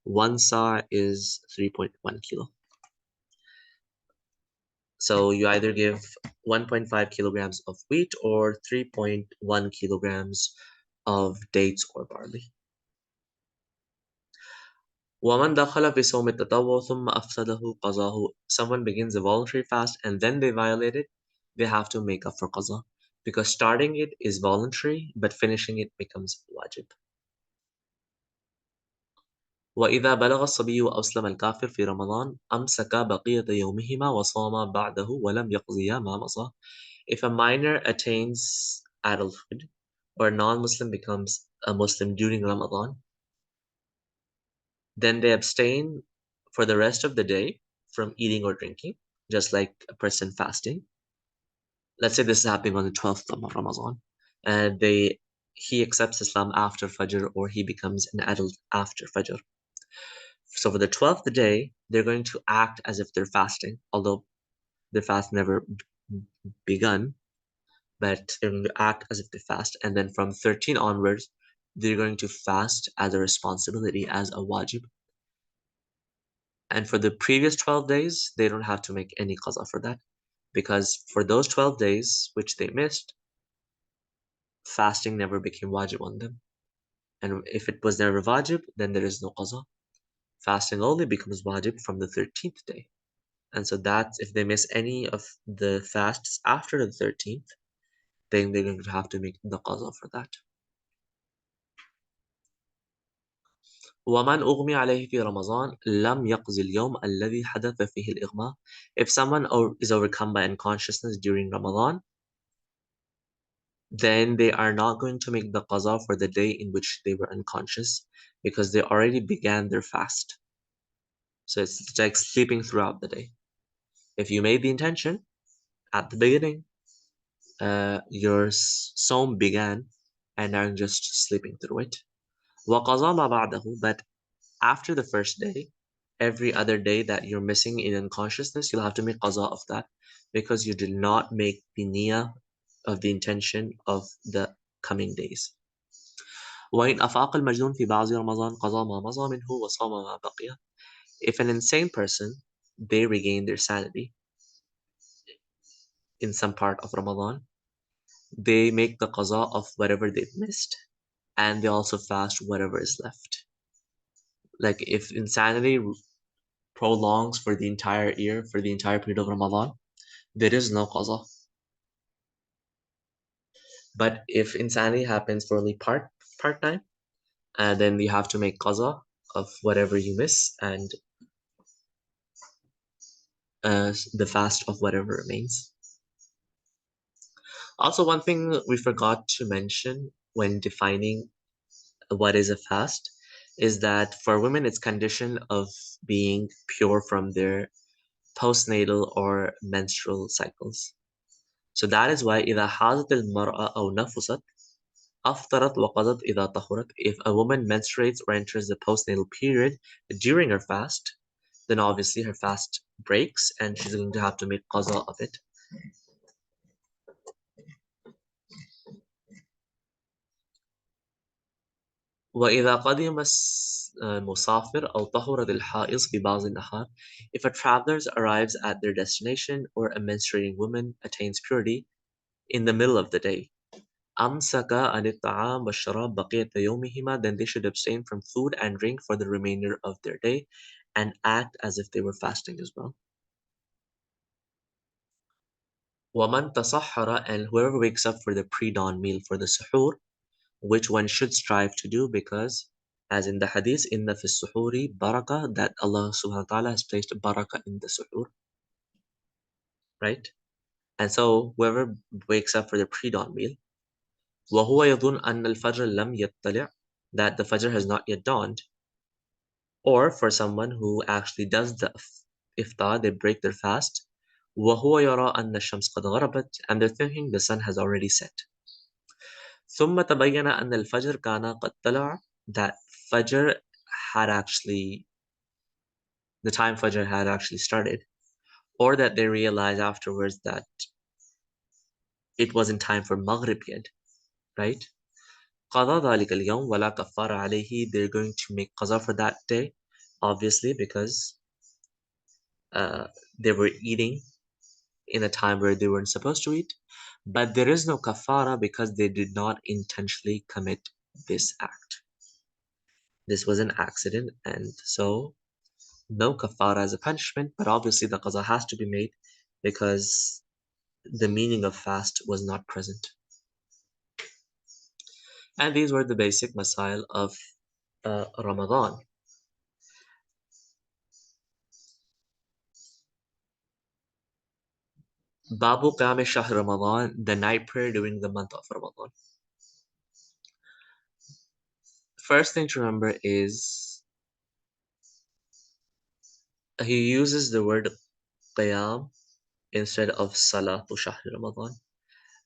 one saw is 3.1 kilo. So you either give 1.5 kilograms of wheat or 3.1 kilograms of dates or barley. وَمَنْ دَخَلَ فِي صَوْمِ التَّطَوُّعِ ثُمَّ أَفْسَدَهُ قَضَاهُ. Someone begins a voluntary fast and then they violate it, they have to make up for qaza. Because starting it is voluntary, but finishing it becomes wajib. وإذا بلغ الصبي وأسلم الكافر في رمضان أمسك بقية يومهما وصام بعده ولم يقضيا ما مضى. If a minor attains adulthood or a non-Muslim becomes a Muslim during Ramadan, then they abstain for the rest of the day from eating or drinking, just like a person fasting. Let's say this is happening on the 12th of Ramadan, and he accepts Islam after Fajr, or he becomes an adult after Fajr. So for the 12th day, they're going to act as if they're fasting, although their fast never begun, but they're going to act as if they fast. And then from 13 onwards, they're going to fast as a responsibility, as a wajib. And for the previous 12 days, they don't have to make any qaza for that, because for those 12 days which they missed, fasting never became wajib on them. And if it was never wajib, then there is no qaza. Fasting only becomes wajib from the 13th day. And so that if they miss any of the fasts after the 13th, then they're going to have to make the qaza for that. ومن أغمي عليه في رمضان لم يقضي اليوم الذي حدث فيه الإغماء. If someone is overcome by unconsciousness during Ramadan, then they are not going to make the qaza for the day in which they were unconscious because they already began their fast. So it's like sleeping throughout the day. If you made the intention at the beginning, your Sawm began and now you're just sleeping through it. وَقَضَى مَا بَعْدَهُ. But after the first day, every other day that you're missing in unconsciousness, you'll have to make qaza of that because you did not make the niyyah of the intention of the coming days. وإن أفاق المجنون في بعض رمضان قضى ما مضى منه وصام ما بقي. If an insane person, they regain their sanity in some part of Ramadan, they make the qaza of whatever they've missed and they also fast whatever is left. Like if insanity prolongs for the entire year, for the entire period of Ramadan, there is no qaza. But if insanity happens for only part time, then you have to make qaza of whatever you miss and the fast of whatever remains. Also, one thing we forgot to mention when defining what is a fast is that for women it's condition of being pure from their postnatal or menstrual cycles. So that is why إذا حاضت المرأة أو نفست أفطرت وقضت إذا طهرت. If a woman menstruates or enters the postnatal period during her fast, then obviously her fast breaks and she's going to have to make qaza of it. وإذا قدم المسافر أو طهرت الحائض في بعض النهار. If a traveler arrives at their destination or a menstruating woman attains purity in the middle of the day, أمسك عن الطعام والشراب بقية يومهما, then they should abstain from food and drink for the remainder of their day and act as if they were fasting as well. ومن تسحر, and whoever wakes up for the pre-dawn meal, for the suhoor, which one should strive to do because as in the hadith, inna fi suhoori barakah, that Allah subhanahu wa ta'ala has placed barakah in the suhoor, right? And so whoever wakes up for the pre-dawn meal, وهو يظن أن الفجر لم يطلع, that the fajr has not yet dawned, or for someone who actually does the iftar, they break their fast, وهو يرى أن الشمس قد غربت, and they're thinking the sun has already set. ثم تبين أن الفجر كان قد طلع, that fajr had actually, the time fajr had actually started, or that they realize afterwards that it wasn't time for maghrib yet, right? قضى ذلك اليوم ولا كفار عليه, they're going to make qaza for that day, obviously because they were eating in a time where they weren't supposed to eat, but there is no kafara because they did not intentionally commit this act. This was an accident, and so no kafara as a punishment, but obviously the qaza has to be made because the meaning of fast was not present. And these were the basic masail of Ramadan. Babu Qiyam Shahr Ramadan, the night prayer during the month of Ramadan. First thing to remember is he uses the word Qiyam instead of Salatu Shahr Ramadan.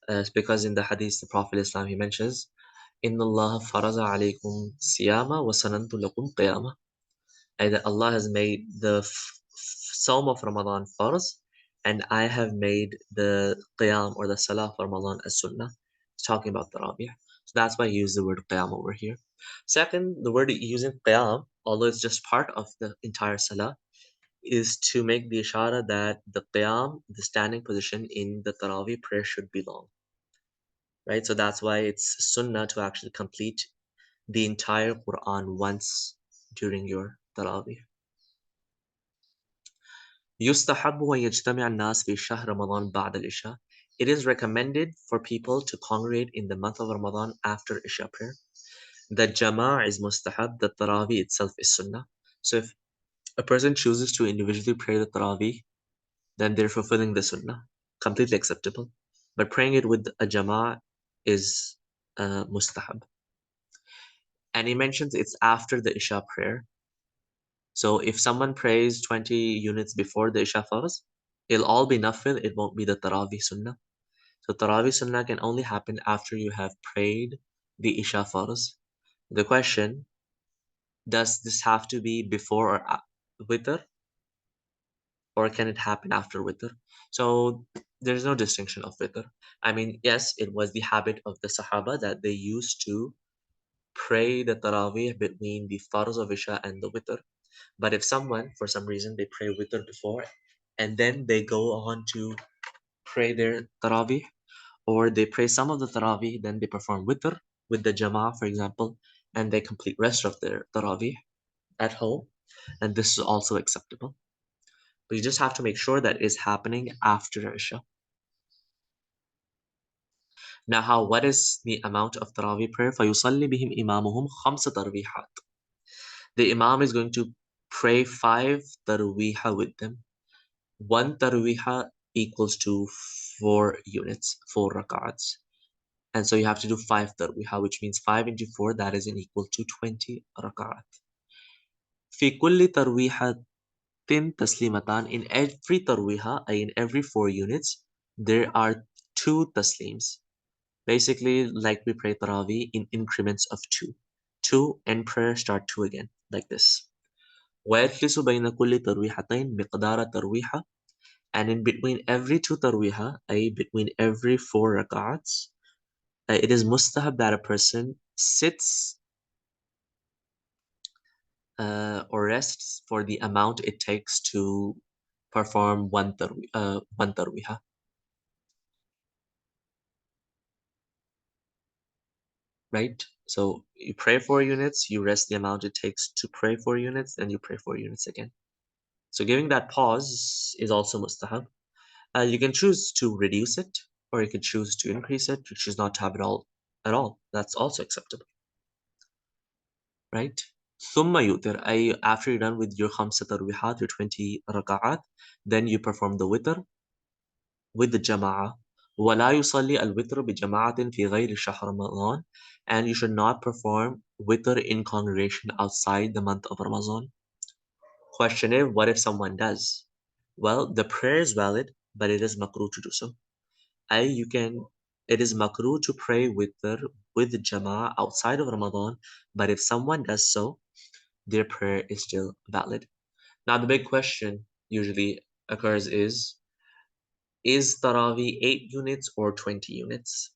It's because in the hadith, the Prophet Islam, he mentions, Inna Allah faraza alaykum siyama wa sanantu lakum qiyama. That Allah has made the Sawm of Ramadan farz, and I have made the Qiyam or the Salah of Ramadan as Sunnah. It's talking about Taraweeh. So that's why I use the word Qiyam over here. Second, the word using Qiyam, although it's just part of the entire Salah, is to make the ishara that the Qiyam, the standing position in the Taraweeh prayer should be long. Right? So that's why it's Sunnah to actually complete the entire Quran once during your Taraweeh. يستحب أن يجتمع الناس في شهر رمضان بعد العشاء. It is recommended for people to congregate in the month of Ramadan after Isha prayer. The Jama'ah is mustahab, the Taraweeh itself is sunnah. So if a person chooses to individually pray the Taraweeh, then they're fulfilling the sunnah. Completely acceptable. But praying it with a Jama'ah is mustahab. And he mentions it's after the Isha prayer. So if someone prays 20 units before the Isha Farz, it'll all be Nafil, it won't be the Taraweeh Sunnah. So Taraweeh Sunnah can only happen after you have prayed the Isha Farz. The question, does this have to be before or Witr, or can it happen after Witr? So there's no distinction of Witr. I mean, yes, it was the habit of the Sahaba that they used to pray the Taraweeh between the Farz of Isha and the Witr. But if someone, for some reason, they pray witr before and then they go on to pray their Taraweeh, or they pray some of the Taraweeh, then they perform witr with the Jama'ah, for example, and they complete rest of their Taraweeh at home, and this is also acceptable. But you just have to make sure that it is happening after Isha. Now, what is the amount of Taraweeh prayer? فَيُصَلِّ بِهِمْ إِمَامُهُمْ خَمْسَ تَرْوِيحَاتٍ. The Imam is going to pray 5 Tarweeha with them. One tarwiha equals to 4 units, 4 rak'ats. And so you have to do 5 tarwiha, which means 5 into 4, that is equal to 20 rak'at. في كل ترويحة تسليمتان. In every tarwiha, in every 4 units, there are 2 taslims. Basically, like we pray Taraweeh in increments of 2. 2, end prayer, start 2 again, like this. ويجلس بين كل ترويحتين مقدار ترويحة. And in between every 2 tarwiha, between every 4 rak'ats, it is mustahab that a person sits or rests for the amount it takes to perform one tarwiha. Right? So you pray 4 units, you rest the amount it takes to pray 4 units, then you pray 4 units again. So giving that pause is also mustahab. You can choose to reduce it, or you can choose to increase it, you choose not to have it all at all. That's also acceptable. Right? ثم يؤتر, after you're done with your خمسة ترويحات, your 20 raka'at, then you perform the witr with the jama'ah. ولا يصلي الوتر بجماعة في غير شهر رمضان, and you should not perform witr in congregation outside the month of Ramadan. Question is, what if someone does? Well, the prayer is valid, but it is makruh to do so. It is makruh to pray witr with the jama'ah outside of Ramadan, but if someone does so, their prayer is still valid. Now, the big question usually occurs is Taraweeh 8 units or 20 units?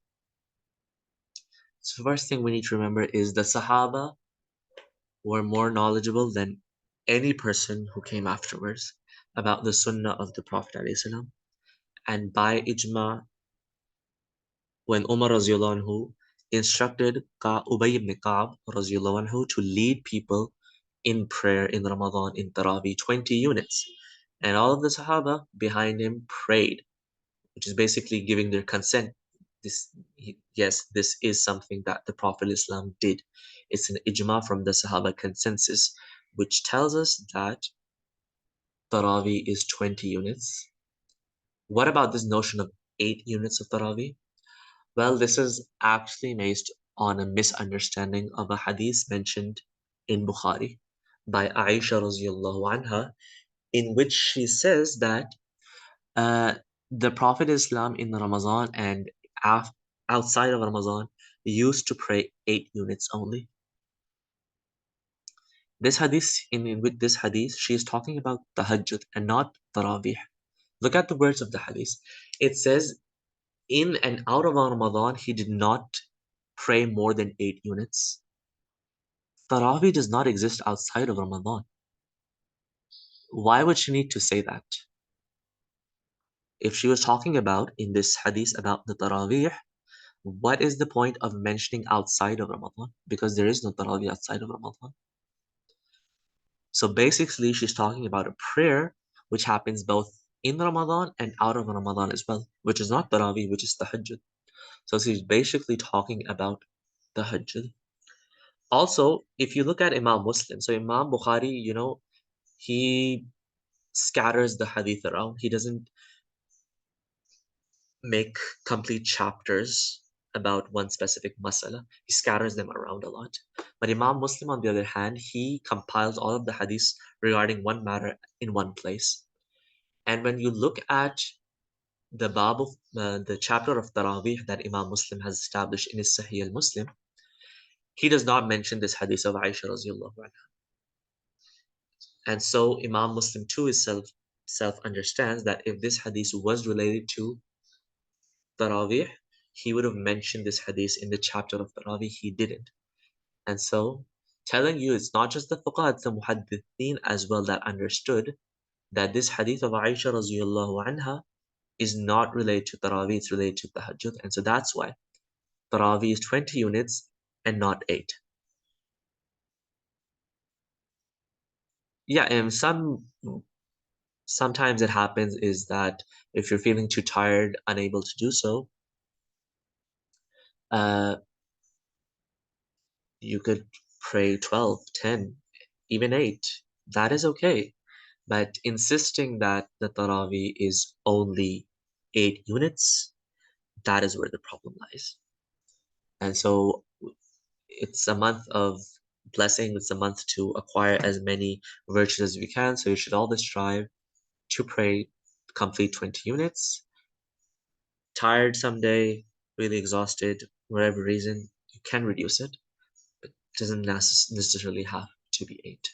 So, first thing we need to remember is the Sahaba were more knowledgeable than any person who came afterwards about the Sunnah of the Prophet ﷺ. And by ijma, when Umar radiallahu anhu instructed Ubay ibn Ka'b radiallahu anhu to lead people in prayer in Ramadan in Taraweeh 20 units. And all of the Sahaba behind him prayed, which is basically giving their consent. Yes, this is something that the Prophet Islam did. It's an ijma from the Sahaba consensus, which tells us that Taraweeh is 20 units. What about this notion of 8 units of Taraweeh? Well, this is actually based on a misunderstanding of a hadith mentioned in Bukhari by Aisha radiallahu anha, in which she says that uh, the Prophet Islam in Ramadan and outside of Ramadan used to pray 8 units only. This hadith, with this hadith, she is talking about tahajjud and not tarawih. Look at the words of the hadith. It says, in and out of Ramadan, he did not pray more than 8 units. Tarawih does not exist outside of Ramadan. Why would she need to say that? If she was talking about, in this hadith, about the Taraweeh, what is the point of mentioning outside of Ramadan? Because there is no Taraweeh outside of Ramadan. So basically, she's talking about a prayer which happens both in Ramadan and out of Ramadan as well, which is not Taraweeh, which is Tahajjud. So he's basically talking about Tahajjud. Also, if you look at Imam Muslim, so Imam Bukhari, he scatters the hadith around. He doesn't make complete chapters about one specific masala. He scatters them around a lot. But Imam Muslim, on the other hand, he compiles all of the hadiths regarding one matter in one place. And when you look at the bab of the chapter of Taraweeh that Imam Muslim has established in his Sahih al-Muslim, he does not mention this hadith of Aisha radiallahu anha. And so Imam Muslim too is self understands that if this hadith was related to Taraweeh, he would have mentioned this hadith in the chapter of Taraweeh. He didn't. And so, telling you it's not just the fuqaha, it's the muhaddithin as well that understood that this hadith of Aisha radiallahu anha is not related to Taraweeh, it's related to Tahajjud. And so that's why Taraweeh is 20 units and not 8. Yeah, and sometimes it happens is that if you're feeling too tired, unable to do so, uh, you could pray 12, 10, even 8. That is okay. But insisting that the Taraweeh is only 8 units, that is where the problem lies. And so it's a month of blessing, it's a month to acquire as many virtues as we can. So you should always strive to pray complete 20 units. Tired someday, really exhausted, whatever reason, you can reduce it, but it doesn't necessarily have to be 8.